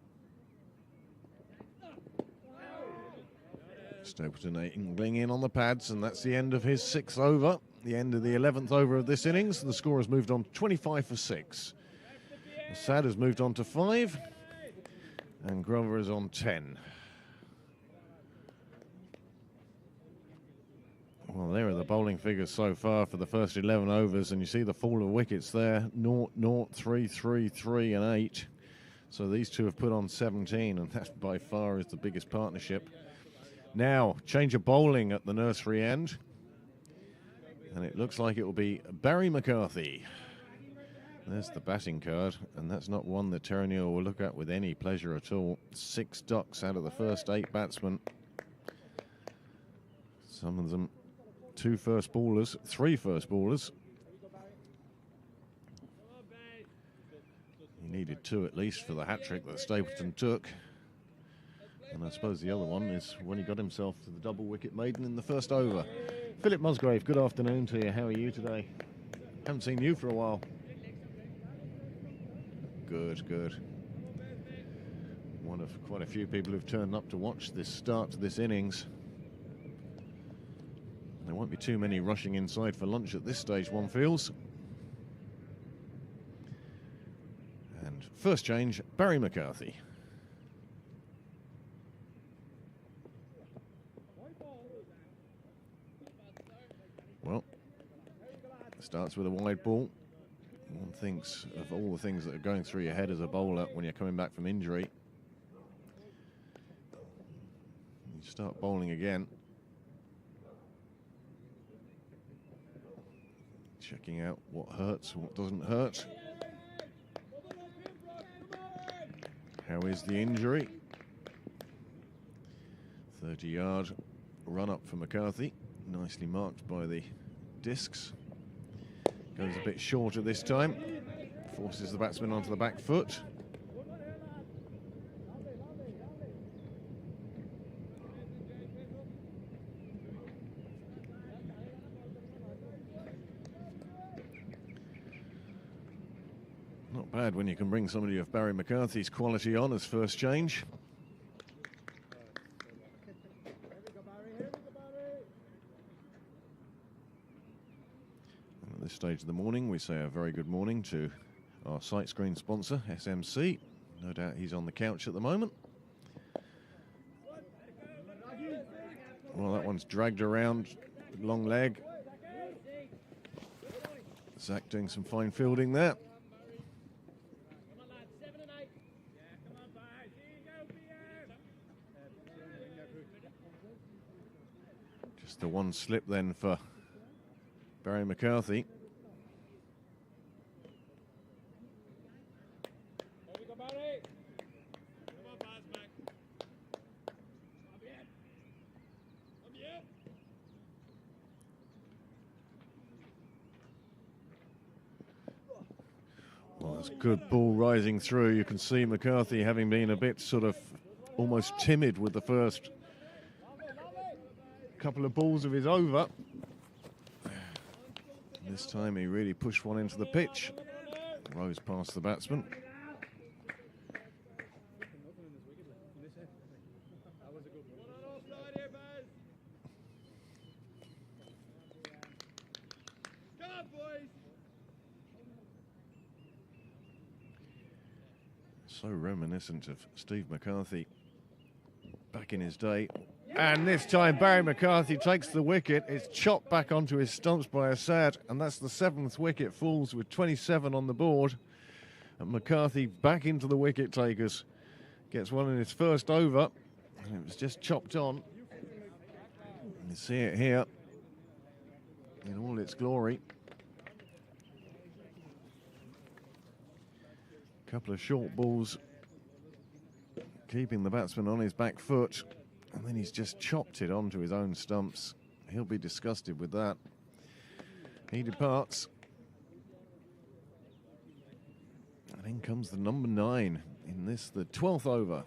Stapleton angling in on the pads, and that's the end of his 6th over. The end of the 11th over of this innings. The score has moved on to 25 for 6. Assad has moved on to 5, and Grover is on 10. Well, there are the bowling figures so far for the first 11 overs, and you see the fall of wickets there, 0, 0, 3, 3, 3 and 8. So these two have put on 17, and that by far is the biggest partnership. Now, change of bowling at the nursery end, and it looks like it will be Barry McCarthy. There's the batting card, and that's not one that Terenure will look at with any pleasure at all. 6 ducks out of the first 8 batsmen. Some of them 2 first ballers, 3 first ballers. He needed 2 at least for the hat-trick that Stapleton took. And I suppose the other one is when he got himself to the double wicket maiden in the first over. Philip Musgrave, good afternoon to you. How are you today? Haven't seen you for a while. Good, good. One of quite a few people who've turned up to watch this start to this innings. There won't be too many rushing inside for lunch at this stage, one feels. And first change, Barry McCarthy. Well, starts with a wide ball. One thinks of all the things that are going through your head as a bowler when you're coming back from injury. You start bowling again. Checking out what hurts, what doesn't hurt. How is the injury? 30-yard run up for McCarthy. Nicely marked by the discs. Goes a bit shorter this time. Forces the batsman onto the back foot. Not bad when you can bring somebody of Barry McCarthy's quality on as first change. And at this stage of the morning, we say a very good morning to our sight screen sponsor, SMC. No doubt he's on the couch at the moment. Well, that one's dragged around, long leg. Zach doing some fine fielding there. Just the one slip then for Barry McCarthy. Well, that's good ball rising through. You can see McCarthy having been a bit sort of almost timid with the first couple of balls of his over. This time he really pushed one into the pitch. Rose past the batsman. So reminiscent of Steve McCarthy back in his day. And this time Barry McCarthy takes the wicket. It's chopped back onto his stumps by Assad, and that's the 7th wicket. Falls with 27 on the board. And McCarthy back into the wicket takers. Gets one in his first over, and it was just chopped on. You see it here in all its glory. Couple of short balls, keeping the batsman on his back foot, and then he's just chopped it onto his own stumps. He'll be disgusted with that. He departs. And in comes the number 9 in this, the 12th over.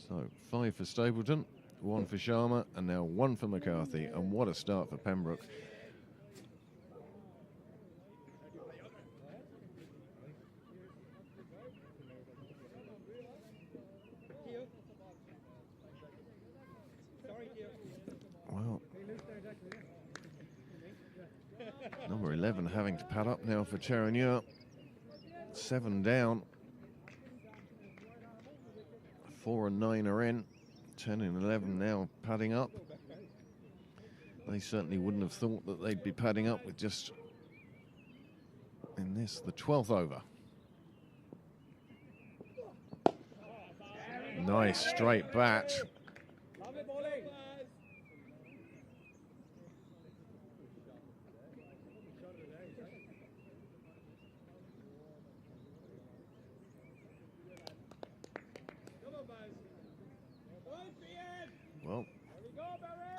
So 5 for Stapleton, 1 for Sharma, and now 1 for McCarthy. And what a start for Pembroke. Well, number 11 having to pad up now for Terenure. 7 down. 4 and 9 are in. 10 and 11 now padding up. They certainly wouldn't have thought that they'd be padding up with just, in this, the 12th over. Nice straight bat. Well,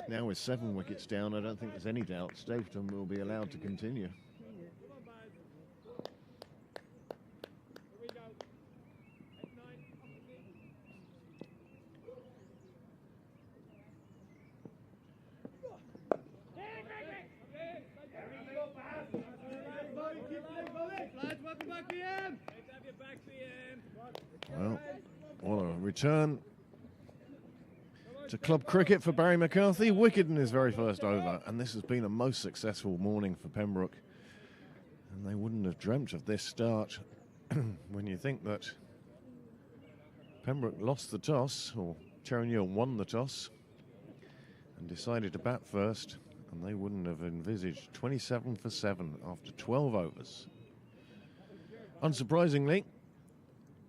now with 7 wickets down, I don't think there's any doubt Stapleton will be allowed to continue. Well, what a return to club cricket for Barry McCarthy. Wicket in his very first over, and this has been a most successful morning for Pembroke. And they wouldn't have dreamt of this start when you think that Pembroke lost the toss, or Terenure won the toss, and decided to bat first, and they wouldn't have envisaged 27 for 7 after 12 overs. Unsurprisingly,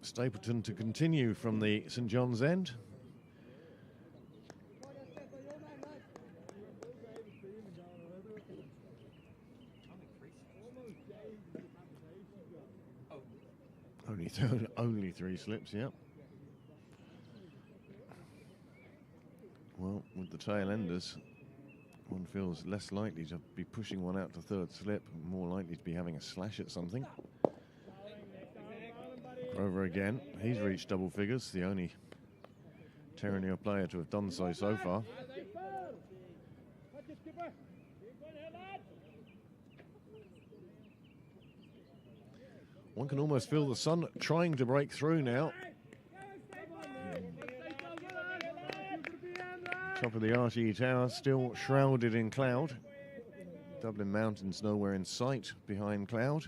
Stapleton to continue from the St John's end. Only 3 slips, yeah. Well, with the tail enders, one feels less likely to be pushing one out to 3rd slip, more likely to be having a slash at something. Over again, he's reached double figures, the only Terenure player to have done so far. One can almost feel the sun trying to break through now. Top of the RTE Tower still shrouded in cloud. Dublin Mountains nowhere in sight behind cloud.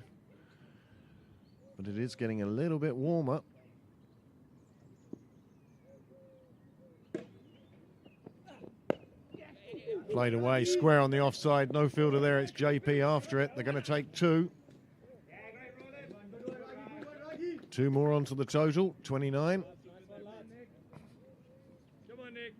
But it is getting a little bit warmer. Played away, square on the offside, no fielder there, it's JP after it. They're going to take 2. 2 more onto the total, 29. Come on, Nick.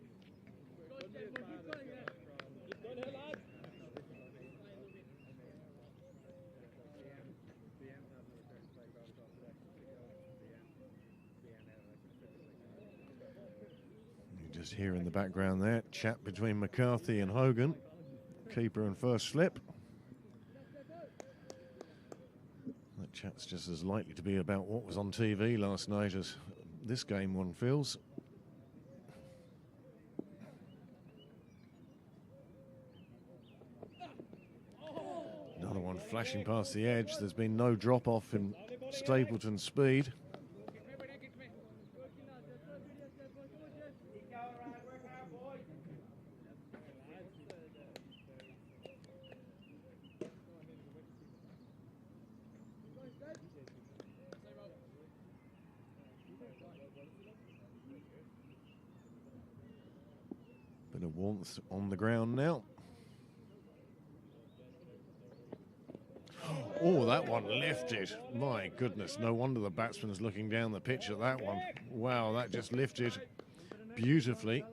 You just hear in the background there, chat between McCarthy and Hogan, keeper and first slip. That chat's just as likely to be about what was on TV last night as this game, one feels. Another one flashing past the edge. There's been no drop-off in Stapleton's speed. Warmth on the ground now. Oh, that one lifted. My goodness, no wonder the batsman's looking down the pitch at that one. Wow, that just lifted beautifully.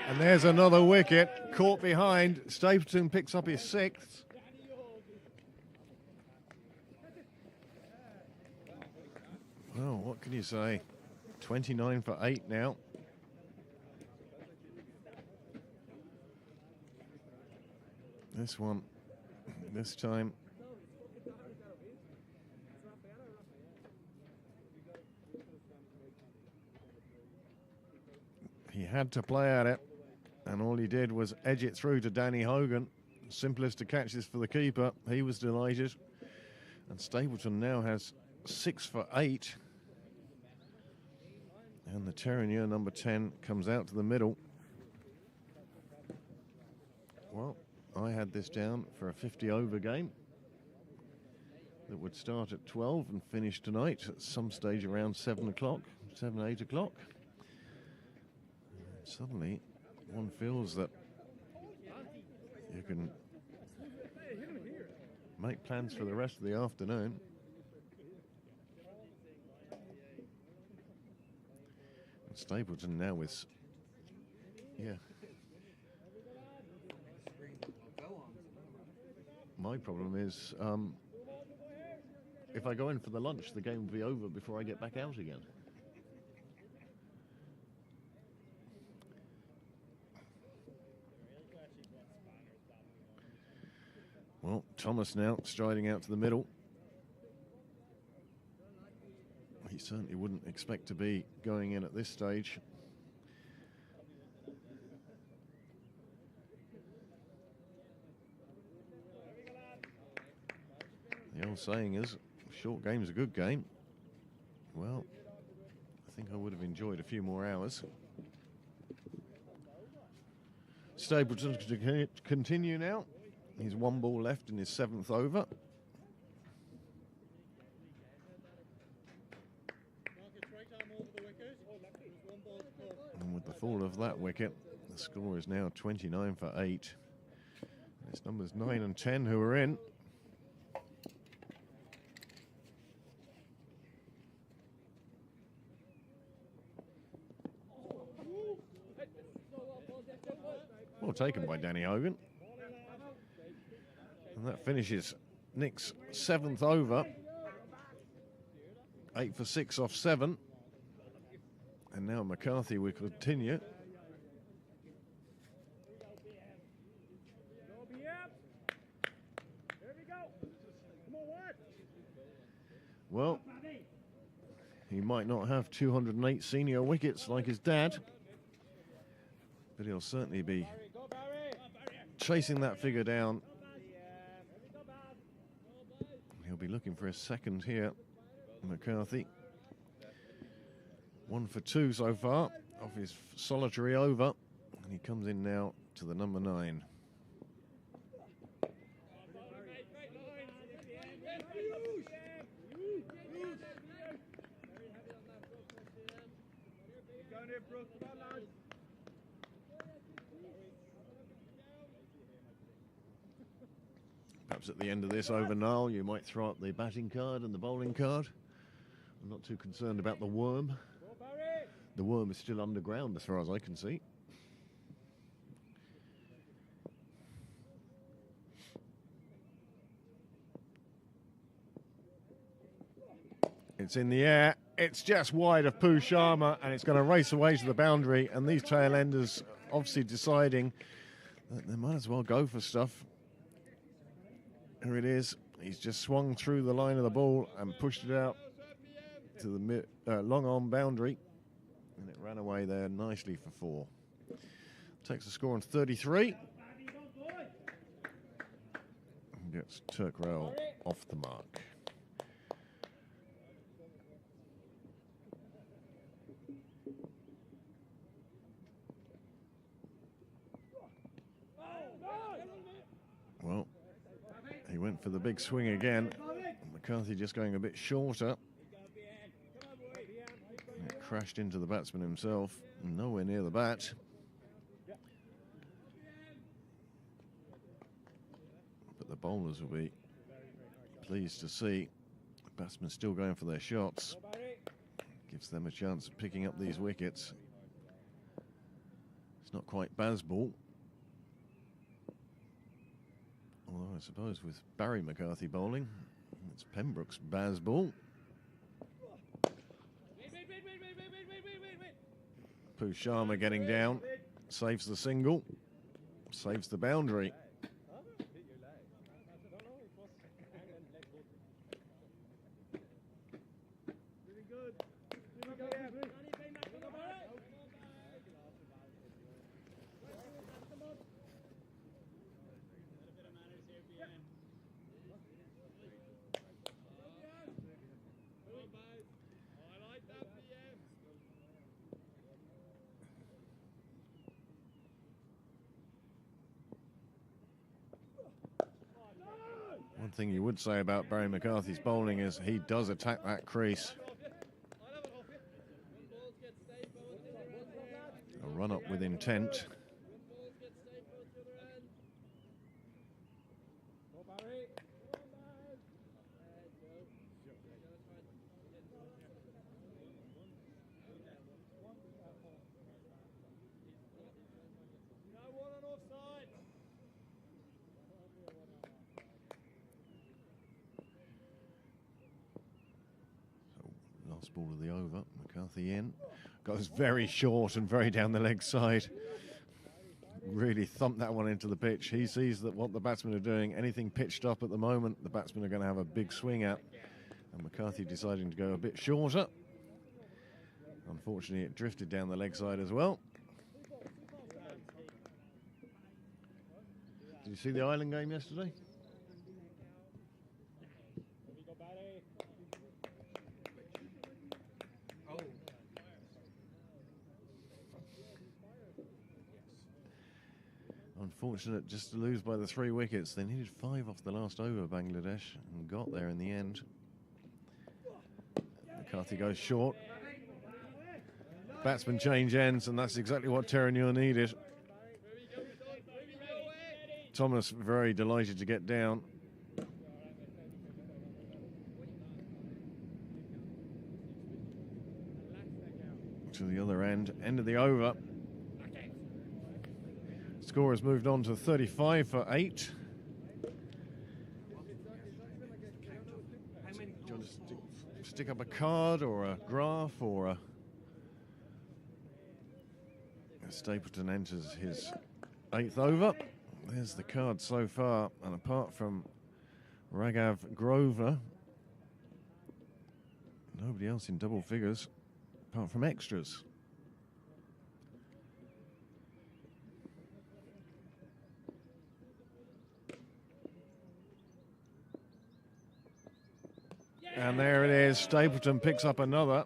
And there's another wicket, caught behind. Stapleton picks up his 6th. Well, what can you say? 29 for 8 now. This one, this time. He had to play at it, and all he did was edge it through to Danny Hogan. Simplest of catches for the keeper. He was delighted. And Stapleton now has 6 for 8. And the Terenure number 10 comes out to the middle. Well, I had this down for a 50-over game that would start at 12 and finish tonight at some stage around 7 o'clock, 7, 8 o'clock. Suddenly, one feels that you can make plans for the rest of the afternoon. And Stapleton now with, my problem is, if I go in for the lunch, the game will be over before I get back out again. Well, Thomas now striding out to the middle. He certainly wouldn't expect to be going in at this stage. The old saying is, short game's a good game. Well, I think I would have enjoyed a few more hours. Stapleton to continue now. He's 1 ball left in his 7th over. And with the fall of that wicket, the score is now 29 for 8. It's numbers 9 and 10 who are in. Well taken by Danny Hogan. And that finishes Nick's 7th over. 8 for 6 off 7. And now McCarthy will continue. Well, he might not have 208 senior wickets like his dad, but he'll certainly be chasing that figure down. He'll be looking for a 2nd here, McCarthy. 1 for 2 so far off his solitary over, and he comes in now to the number 9. Perhaps at the end of this over, Niall, you might throw up the batting card and the bowling card. I'm not too concerned about the worm. The worm is still underground as far as I can see. It's in the air. It's just wide of Pooh Sharma, and it's going to race away to the boundary. And these tail enders obviously deciding that they might as well go for stuff. Here it is. He's just swung through the line of the ball and pushed it out to the long on boundary, and it ran away there nicely for 4. Takes the score on 33. And gets Turkrell off the mark. Well, he went for the big swing again. McCarthy just going a bit shorter. It crashed into the batsman himself, nowhere near the bat. But the bowlers will be pleased to see the batsmen still going for their shots. Gives them a chance of picking up these wickets. It's not quite Bazball. Although I suppose with Barry McCarthy bowling, it's Pembroke's Bazball. Pooh Sharma getting down, saves the single, saves the boundary. One thing you would say about Barry McCarthy's bowling is he does attack that crease. A run up with intent. Ball of the over, McCarthy in, goes very short and very down the leg side. Really thumped that one into the pitch. He sees that what the batsmen are doing, anything pitched up at the moment, the batsmen are going to have a big swing at. And McCarthy deciding to go a bit shorter. Unfortunately, it drifted down the leg side as well. Did you see the Island game yesterday? Unfortunate just to lose by the 3 wickets. They needed 5 off the last over, Bangladesh, and got there in the end. McCarthy goes short. Batsmen change ends, and that's exactly what Terenure needed. Thomas very delighted to get down. To the other end of the over. Score has moved on to 35 for 8. Do you want to stick up a card or a graph or a... Stapleton enters his 8th over. There's the card so far, and apart from Raghav Grover, nobody else in double figures apart from extras. And there it is, Stapleton picks up another.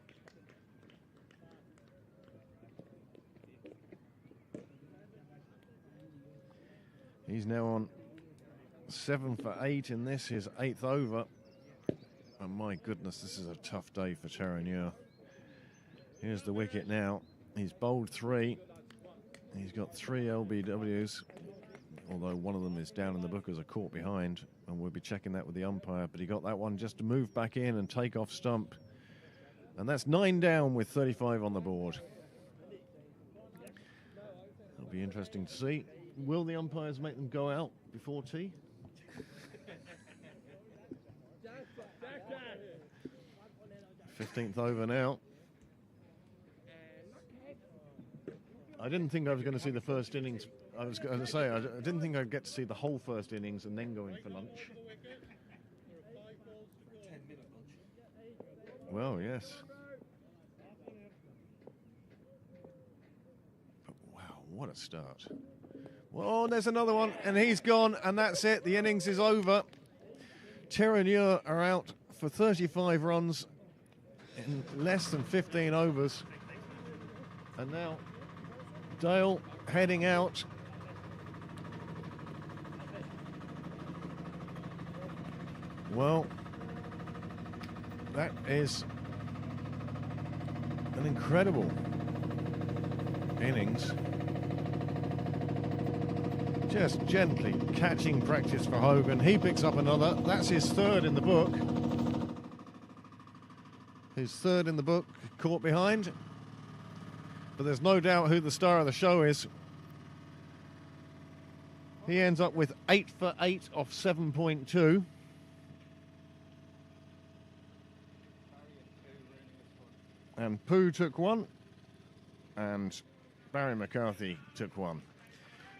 He's now on 7 for 8 in this, his 8th over. And my goodness, this is a tough day for Terenure. Here's the wicket now. He's bowled 3. He's got 3 LBWs, although one of them is down in the book as a caught behind, and we'll be checking that with the umpire, but he got that one just to move back in and take off stump. And that's 9 down with 35 on the board. It'll be interesting to see. Will the umpires make them go out before tea? 15th over now. I didn't think I was going to see the first innings. I was going to say, I didn't think I'd get to see the whole first innings and then go in for lunch. Well, yes. But wow, what a start. Well, there's another one, and he's gone, and that's it. The innings is over. Terenure are out for 35 runs in less than 15 overs. And now Dale heading out. Well, that is an incredible innings. Just gently catching practice for Hogan. He picks up another. That's his third in the book. His third in the book, caught behind. But there's no doubt who the star of the show is. He ends up with 8 for 8 off 7.2. And Pooh took one. And Barry McCarthy took one.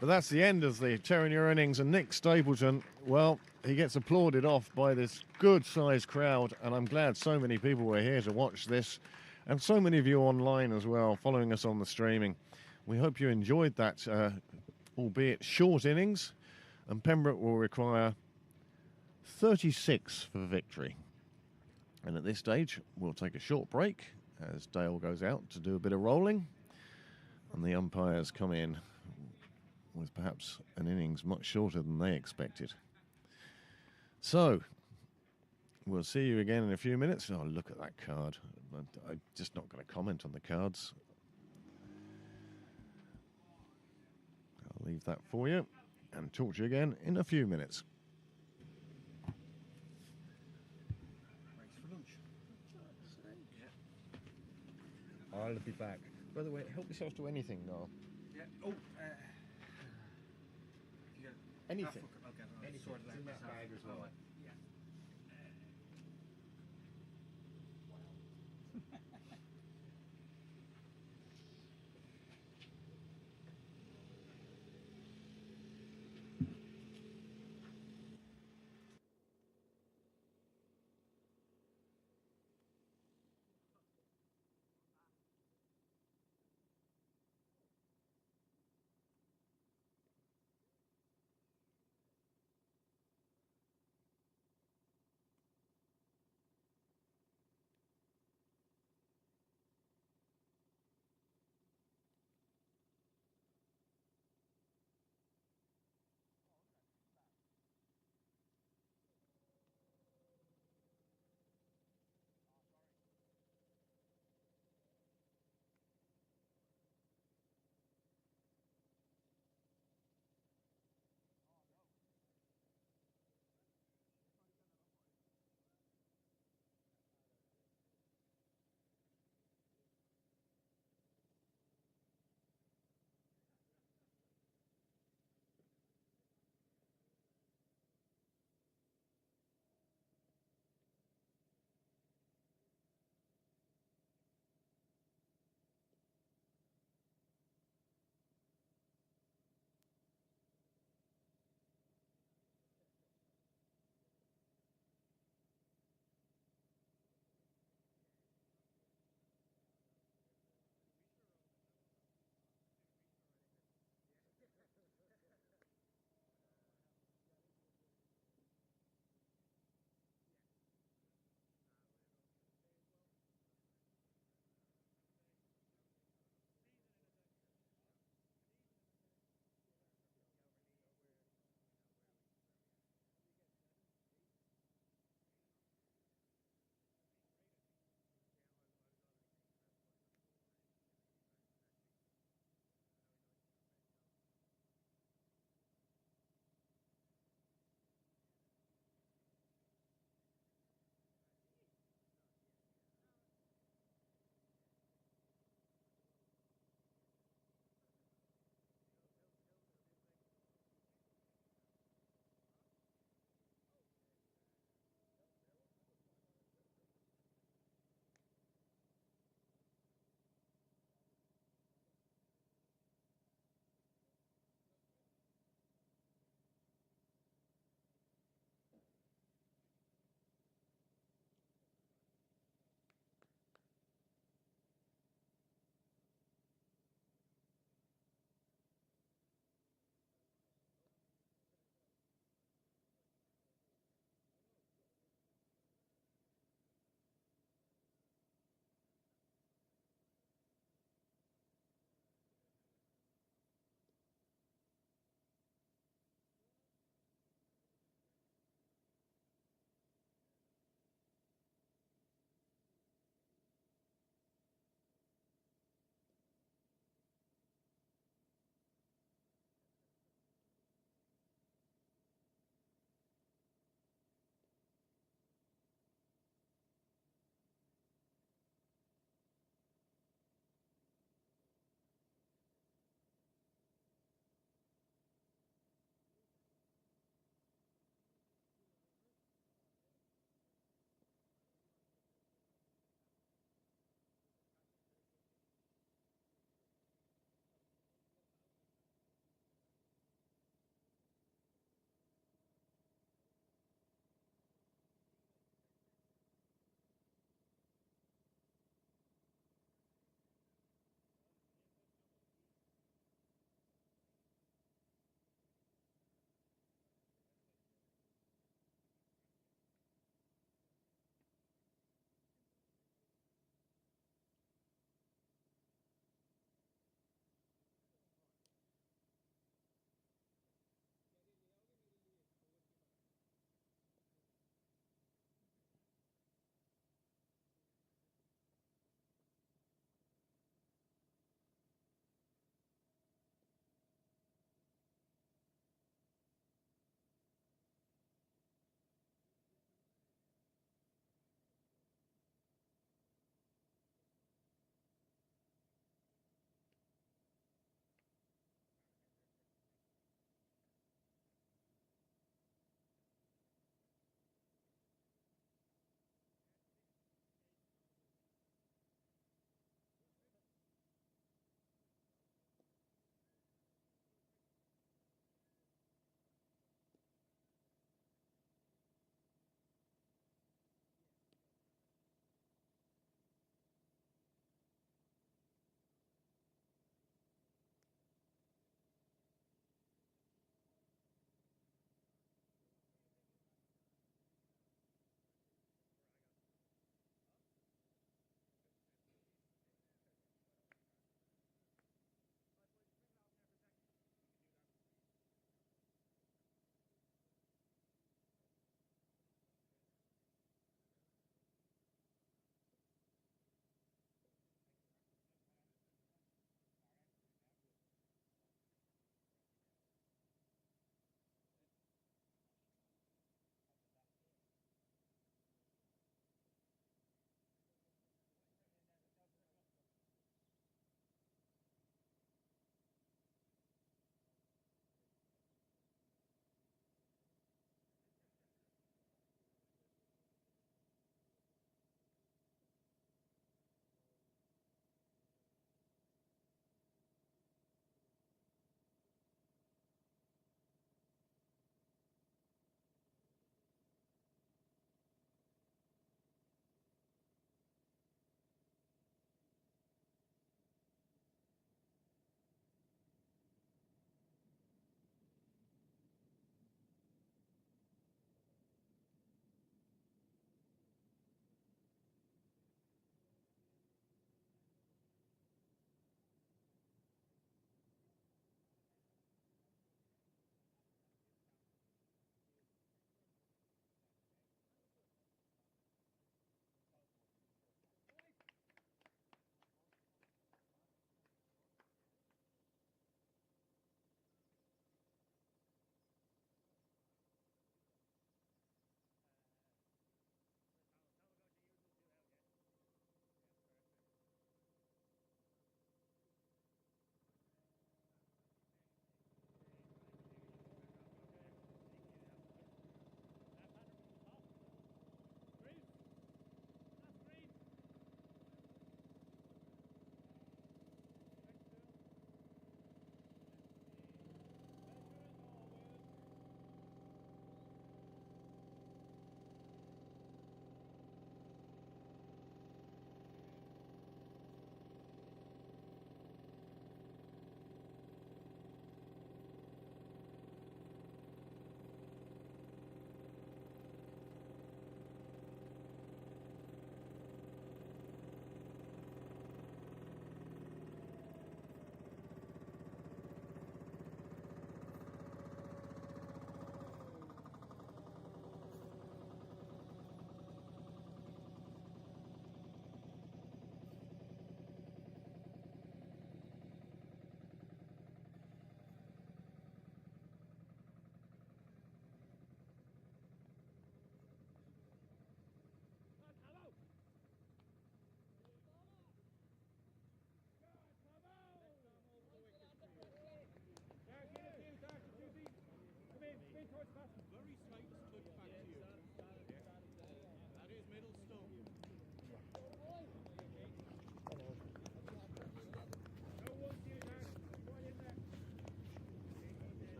But that's the end of the Terenure innings, and Nick Stapleton, well, he gets applauded off by this good-sized crowd, and I'm glad so many people were here to watch this, and so many of you online as well, following us on the streaming. We hope you enjoyed that, albeit short innings, and Pembroke will require 36 for victory. And at this stage, we'll take a short break as Dale goes out to do a bit of rolling, and the umpires come in with perhaps an innings much shorter than they expected. So, we'll see you again in a few minutes. Oh, look at that card. I'm just not going to comment on the cards. I'll leave that for you and talk to you again in a few minutes. Breaks for lunch. I'll be back. By the way, help yourself to anything now. Yeah. Oh, you got Anything. Okay, I'll Anything. sort it It's in out that myself. bag as well. Oh, yeah.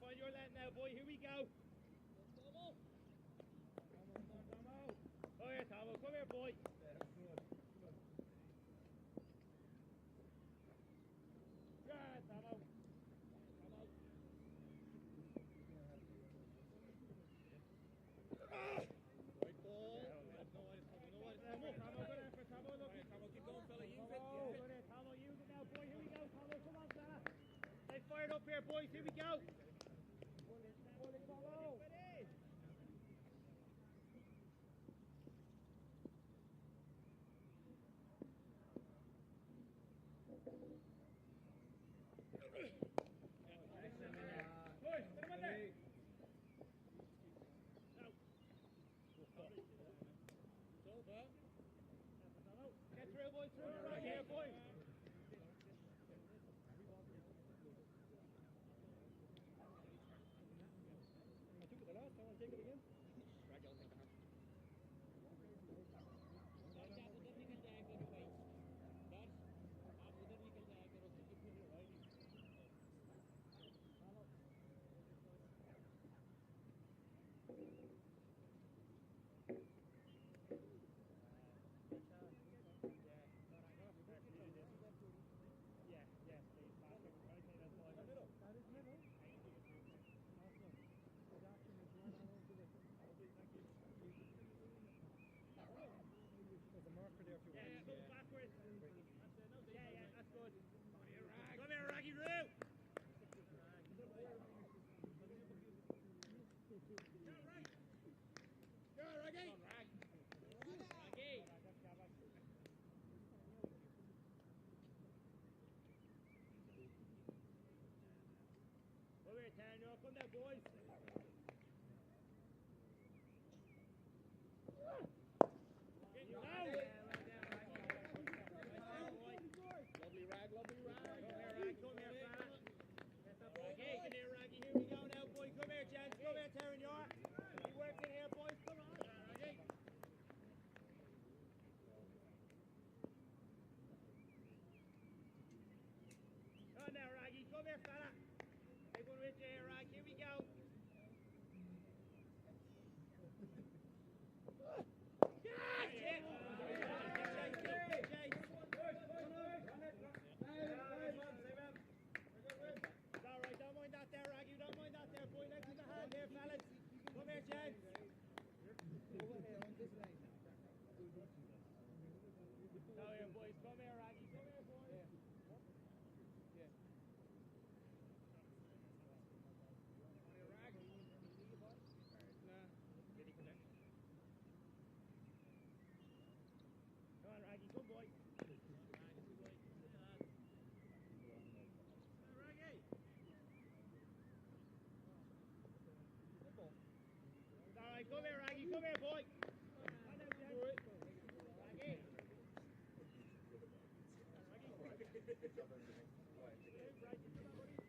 find your length now, boy. Here we go. Come here, Tomo. Come here, boy. Yeah, Tomo. Fired up here, boys. Here we go. Get through, boys. Through right here, boys. Come here, Raggy Roo! Go, Raggy! Raggy! Come here, Terenure. Come down, boys. Come here, fella. Take one with you here, Rag. Here we go. It's all right. Don't mind that there, Rag. You don't mind that there, boy. Let's give a hand here, fellas. Come here, James. Come here, boys. Come here, Raggy. Come here, boys. Come here, Raggy. Come here, boy.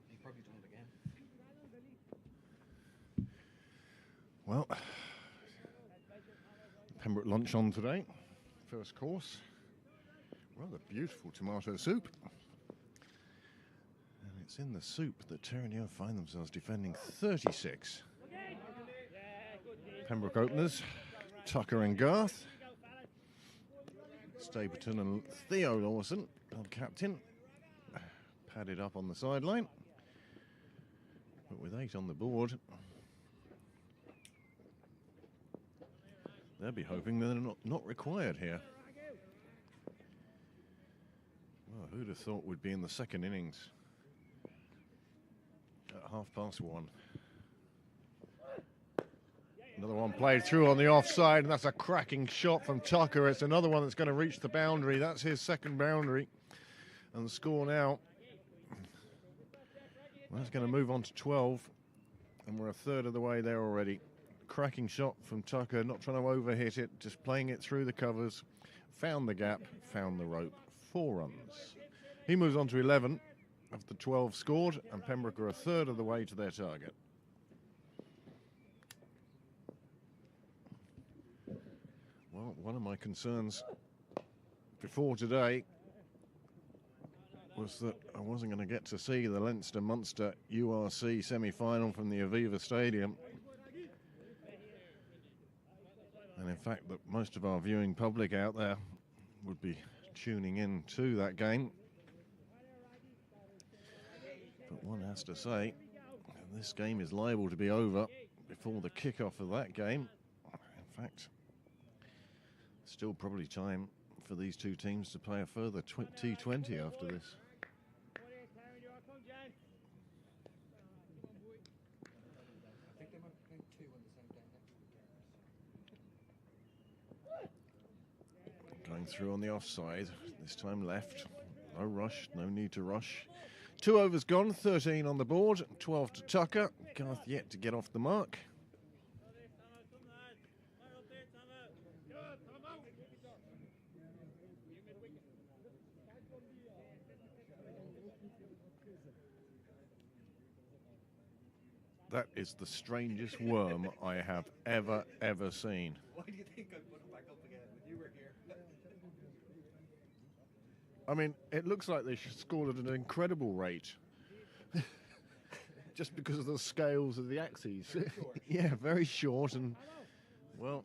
He's probably done it again. Well, Pembroke lunch on today. First course. Rather beautiful tomato soup. And it's in the soup that Terenure find themselves defending 36. Pembroke openers, Tucker and Garth. Stapleton and Theo Lawson, old captain, padded up on the sideline. But with 8 on the board, they'll be hoping they're not required here. Well, who'd have thought we'd be in the second innings at 1:30. Another one played through on the offside, and that's a cracking shot from Tucker. It's another one that's going to reach the boundary. That's his second boundary. And the score now, well, that's going to move on to 12. And we're a third of the way there already. Cracking shot from Tucker, not trying to overhit it, just playing it through the covers. Found the gap, found the rope. 4 runs. He moves on to 11 of the 12 scored, and Pembroke are a third of the way to their target. Well, one of my concerns before today was that I wasn't going to get to see the Leinster-Munster URC semi-final from the Aviva Stadium. And in fact, that most of our viewing public out there would be tuning in to that game. But one has to say, this game is liable to be over before the kick-off of that game. In fact, still probably time for these two teams to play a further T20 after this. Going through on the offside, this time left. No rush, no need to rush. 2 overs gone, 13 on the board, 12 to Tucker. Garth yet to get off the mark. That is the strangest worm I have ever seen. Why do you think I put it back up again when you were here? I mean, it looks like they scored at an incredible rate. Just because of the scales of the axes. Yeah, very short and, well...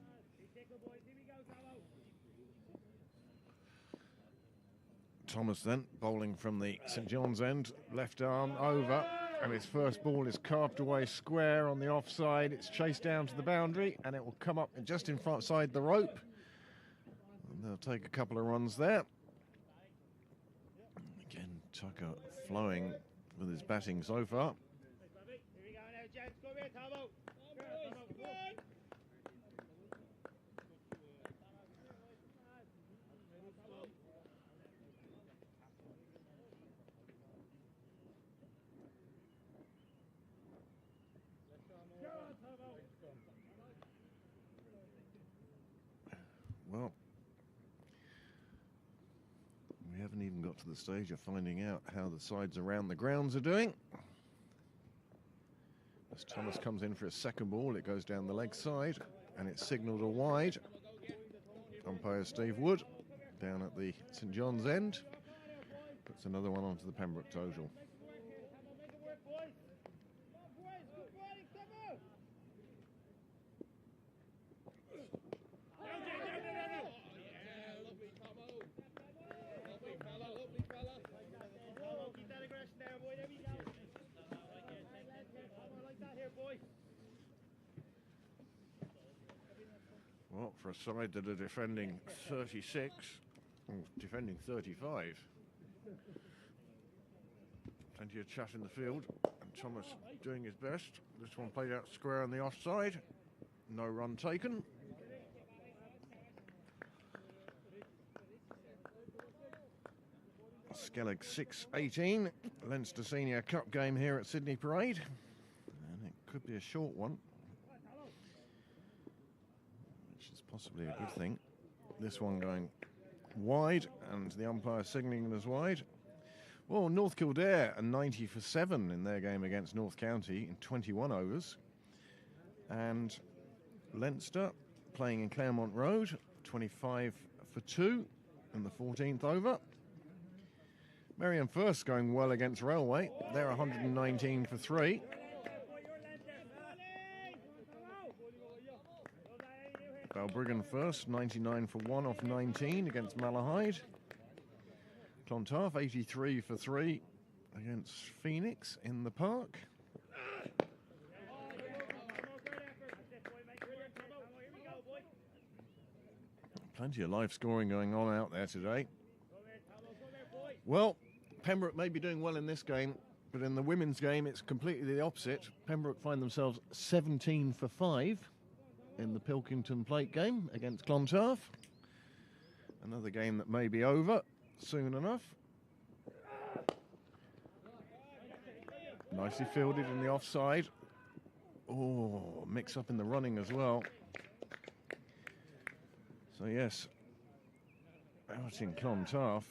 Thomas then, bowling from the St John's end, left arm over, and his first ball is carved away square on the offside. It's chased down to the boundary, and it will come up just in front side the rope. And they'll take a couple of runs there. Again, Tucker flowing with his batting so far. Well, we haven't even got to the stage of finding out how the sides around the grounds are doing. As Thomas comes in for his second ball, it goes down the leg side, and it's signalled a wide. Umpire Steve Wood, down at the St John's end, puts another one onto the Pembroke total. Well, for a side that are defending 36, defending 35. Plenty of chat in the field, and Thomas doing his best. This one played out square on the offside. No run taken. Skellig 6-18, Leinster Senior Cup game here at Sydney Parade. And it could be a short one, which is possibly a good thing. This one going wide, and the umpire signalling it as wide. Well, North Kildare are 90 for 7 in their game against North County in 21 overs. And Leinster playing in Claremont Road, 25 for 2 in the 14th over. Marion First going well against Railway. They're 119 for 3. Balbriggan First, 99 for 1 off 19 against Malahide. Clontarf, 83 for 3 against Phoenix in the park. Plenty of live scoring going on out there today. Well, Pembroke may be doing well in this game, but in the women's game it's completely the opposite. Pembroke find themselves 17 for 5 in the Pilkington Plate game against Clontarf. Another game that may be over soon enough. Nicely fielded in the offside. Oh, mix up in the running as well. So yes, out in Clontarf,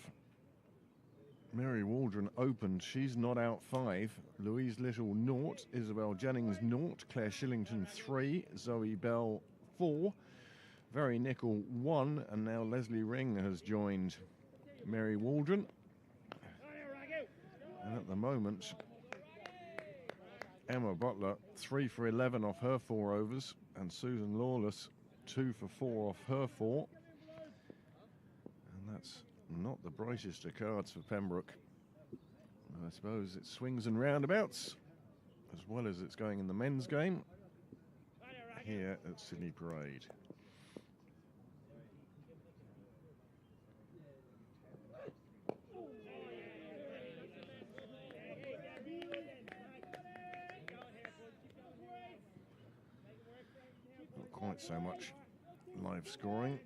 Mary Waldron opened. She's not out 5. Louise Little 0, Isabel Jennings 0, Claire Shillington 3, Zoe Bell 4, Very Nickel 1, and now Leslie Ring has joined Mary Waldron. And at the moment, Emma Butler 3 for 11 off her 4 overs, and Susan Lawless 2 for 4 off her 4. And that's not the brightest of cards for Pembroke. I suppose it swings and roundabouts, as well as it's going in the men's game here at Sydney Parade. Not quite so much live scoring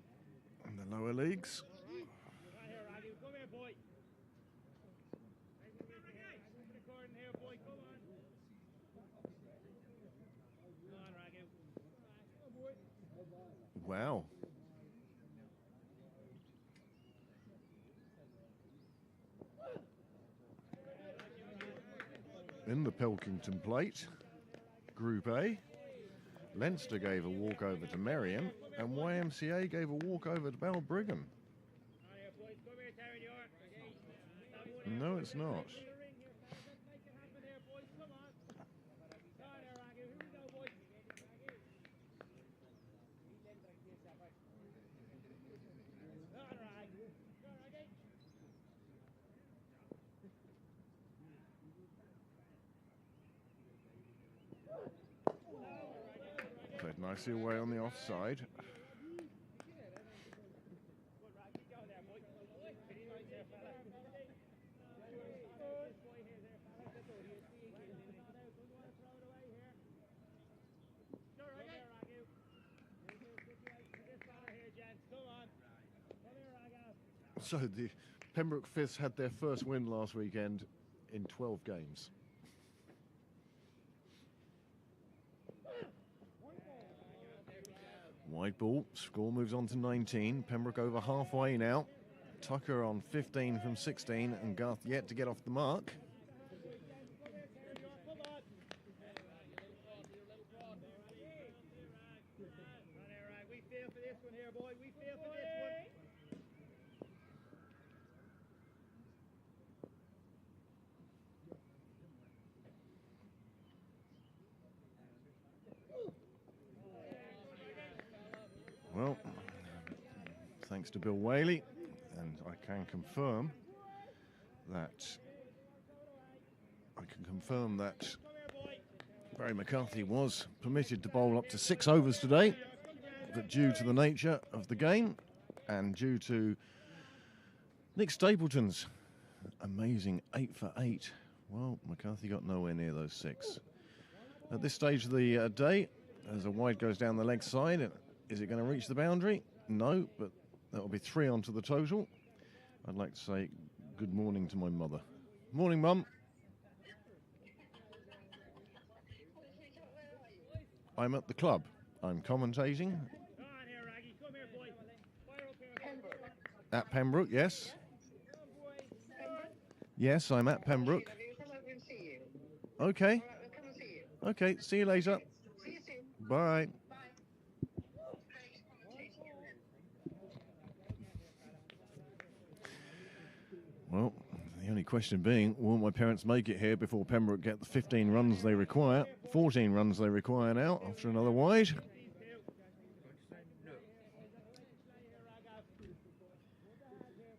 in the lower leagues. Wow. In the Pilkington Plate, Group A, Leinster gave a walkover to Merriam, and YMCA gave a walkover to Balbriggan. No, it's not. Played nicely away on the offside. So the Pembroke Fifths had their first win last weekend in 12 games. Wide ball, score moves on to 19. Pembroke over halfway now. Tucker on 15 from 16, and Garth yet to get off the mark. Well, thanks to Bill Whaley, and I can confirm that Barry McCarthy was permitted to bowl up to 6 overs today, but due to the nature of the game and due to Nick Stapleton's amazing 8 for 8, well, McCarthy got nowhere near those 6. At this stage of the day, as a wide goes down the leg side, is it going to reach the boundary? No, but that will be 3 onto the total. I'd like to say good morning to my mother. Morning, Mum. I'm at the club. I'm commentating. At Pembroke, yes. Yes, I'm at Pembroke. Okay. Okay, see you later. Bye. Well, the only question being, will my parents make it here before Pembroke get the 15 runs they require? 14 runs they require now after another wide.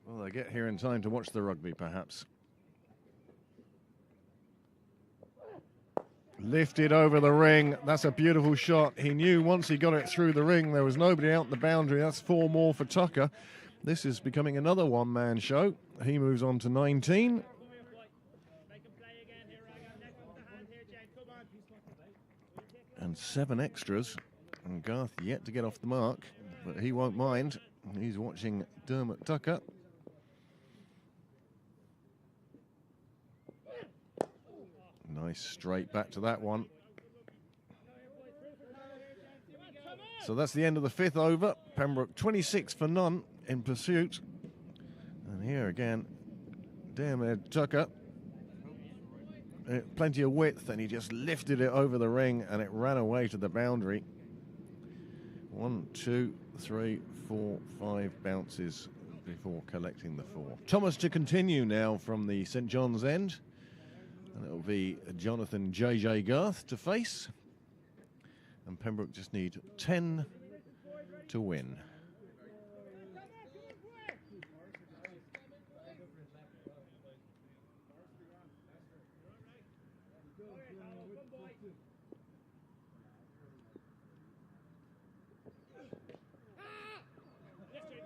Well, they get here in time to watch the rugby, perhaps. Lifted over the ring. That's a beautiful shot. He knew once he got it through the ring, there was nobody out in the boundary. That's 4 more for Tucker. This is becoming another one-man show. He moves on to 19. And 7 extras. And Garth yet to get off the mark, but he won't mind. He's watching Dermot Tucker. Nice straight back to that one. So that's the end of the 5th over. Pembroke 26 for none in pursuit. And here again, Dermot Tucker. Plenty of width, and he just lifted it over the ring and it ran away to the boundary. 1, 2, 3, 4, 5 bounces before collecting the 4. Thomas to continue now from the St John's end. Pembroke v Jonathan JJ Garth to face. And Pembroke just need 10 to win.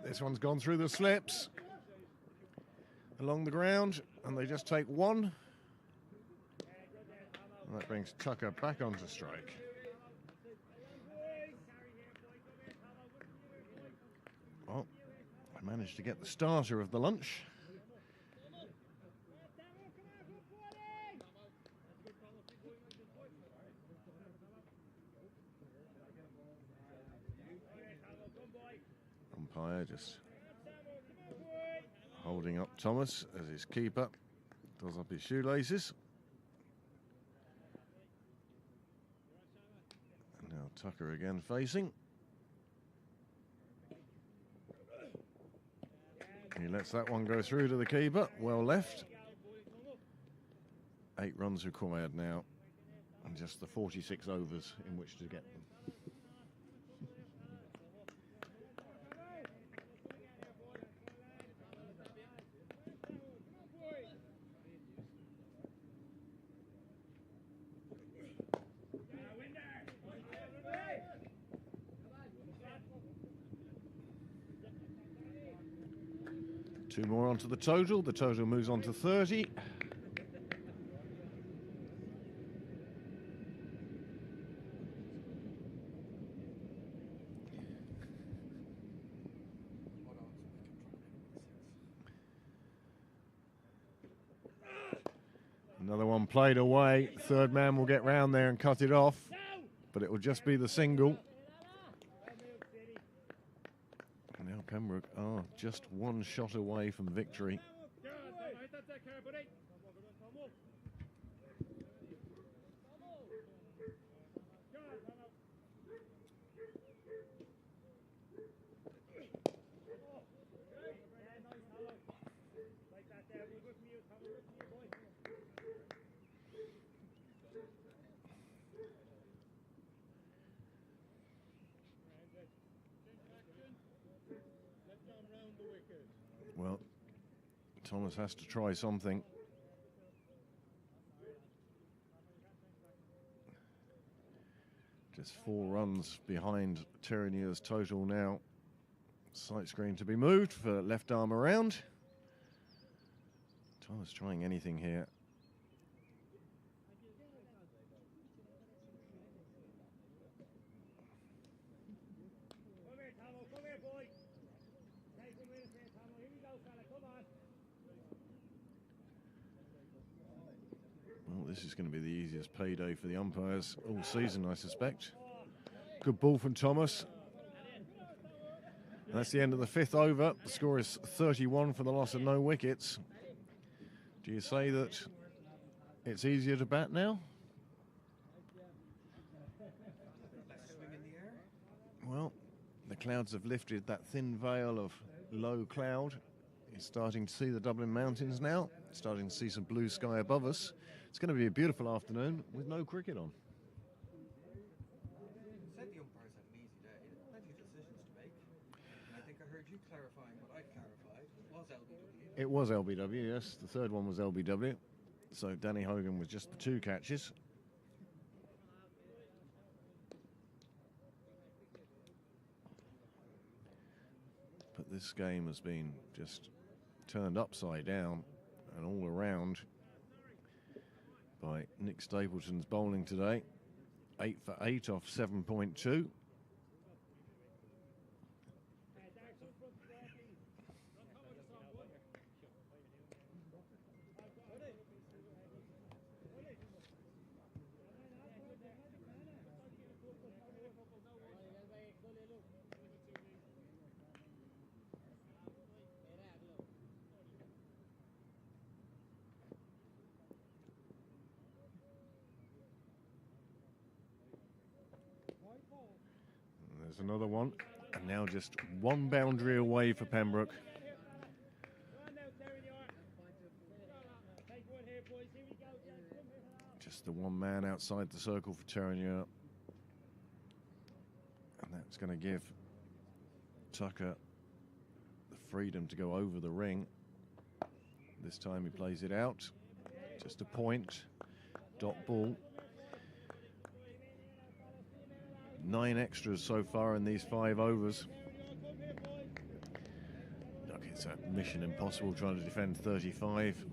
This one's gone through the slips along the ground, and they just take one. And that brings Tucker back onto strike. Well, I managed to get the starter of the lunch. Umpire just holding up Thomas as his keeper does up his shoelaces. And now Tucker again facing. He lets that one go through to the keeper. Well left. 8 runs required now, and just the 46 overs in which to get them. Two more onto the total. The total moves on to 30. Another one played away. Third man will get round there and cut it off, but it will just be the single. Now Pembroke are just one shot away from victory. Well, Thomas has to try something. Just 4 runs behind Terenure's total now. Sight screen to be moved for left arm around. Thomas trying anything here. Well, this is going to be the easiest payday for the umpires all season, I suspect. Good ball from Thomas. And that's the end of the 5th over. The score is 31 for the loss of no wickets. Do you say that it's easier to bat now? Well, the clouds have lifted that thin veil of low cloud. You're starting to see the Dublin Mountains now, starting to see some blue sky above us. It's going to be a beautiful afternoon with no cricket on. Said the umpires had an easy day. Plenty of decisions to make. And I think I heard you clarifying what I clarified. It was LBW. It was LBW, yes. The third one was LBW. So Danny Hogan was just the 2 catches. But this game has been just turned upside down and all around by Nick Stapleton's bowling today. 8 for 8 off 7.2. There's another one, and now just 1 boundary away for Pembroke. Just the one man outside the circle for Terenure. And that's going to give Tucker the freedom to go over the ring. This time he plays it out. Just a point. Dot ball. 9 extras so far in these 5 overs. Look, it's a mission impossible trying to defend 35.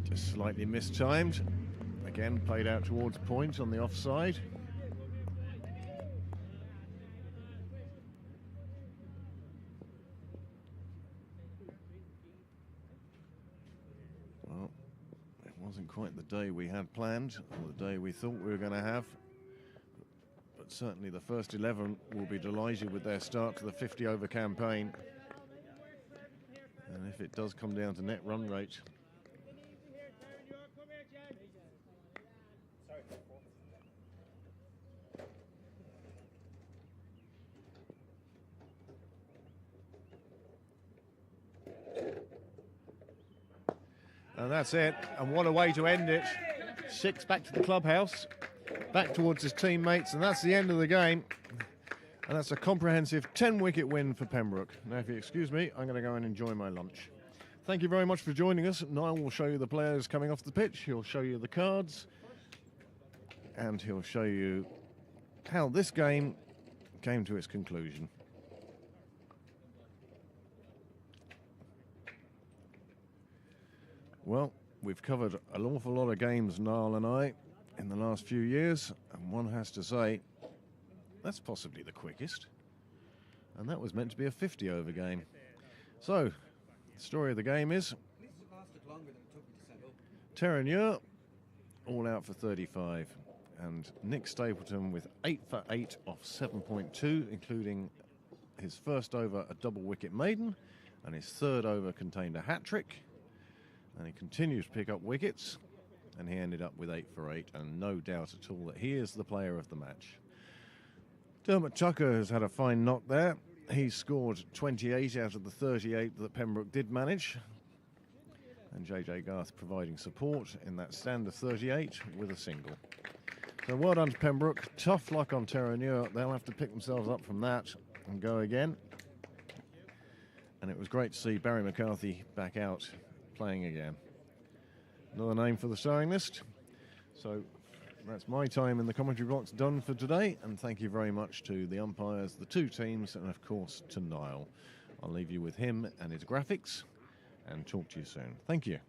Just slightly mistimed. Again, played out towards point on the offside. Well, it wasn't quite the day we had planned, or the day we thought we were going to have. But certainly the first 11 will be delighted with their start to the 50-over campaign. And if it does come down to net run rate, and that's it, and what a way to end it. 6 back to the clubhouse, back towards his teammates, and that's the end of the game. And that's a comprehensive 10-wicket win for Pembroke. Now, if you excuse me, I'm going to go and enjoy my lunch. Thank you very much for joining us. Niall will show you the players coming off the pitch, he'll show you the cards, and he'll show you how this game came to its conclusion. Well, we've covered an awful lot of games, Niall and I, in the last few years, and one has to say, that's possibly the quickest. And that was meant to be a 50-over game. So, the story of the game is At least it lasted longer than it took me to set up. Terenure, all out for 35. And Nick Stapleton with 8 for 8 off 7.2, including his first over a double wicket maiden, and his third over contained a hat-trick. And he continues to pick up wickets, and he ended up with 8 for 8, and no doubt at all that he is the player of the match. Dermot Tucker has had a fine knock there. He scored 28 out of the 38 that Pembroke did manage, and JJ Garth providing support in that stand of 38 with a single. So well done to Pembroke. Tough luck on Terenure. They'll have to pick themselves up from that and go again. And it was great to see Barry McCarthy back out playing again. Another name for the starring list. So that's my time in the commentary box done for today, and thank you very much to the umpires, the 2 teams, and of course to Niall. I'll leave you with him and his graphics and talk to you soon. Thank you.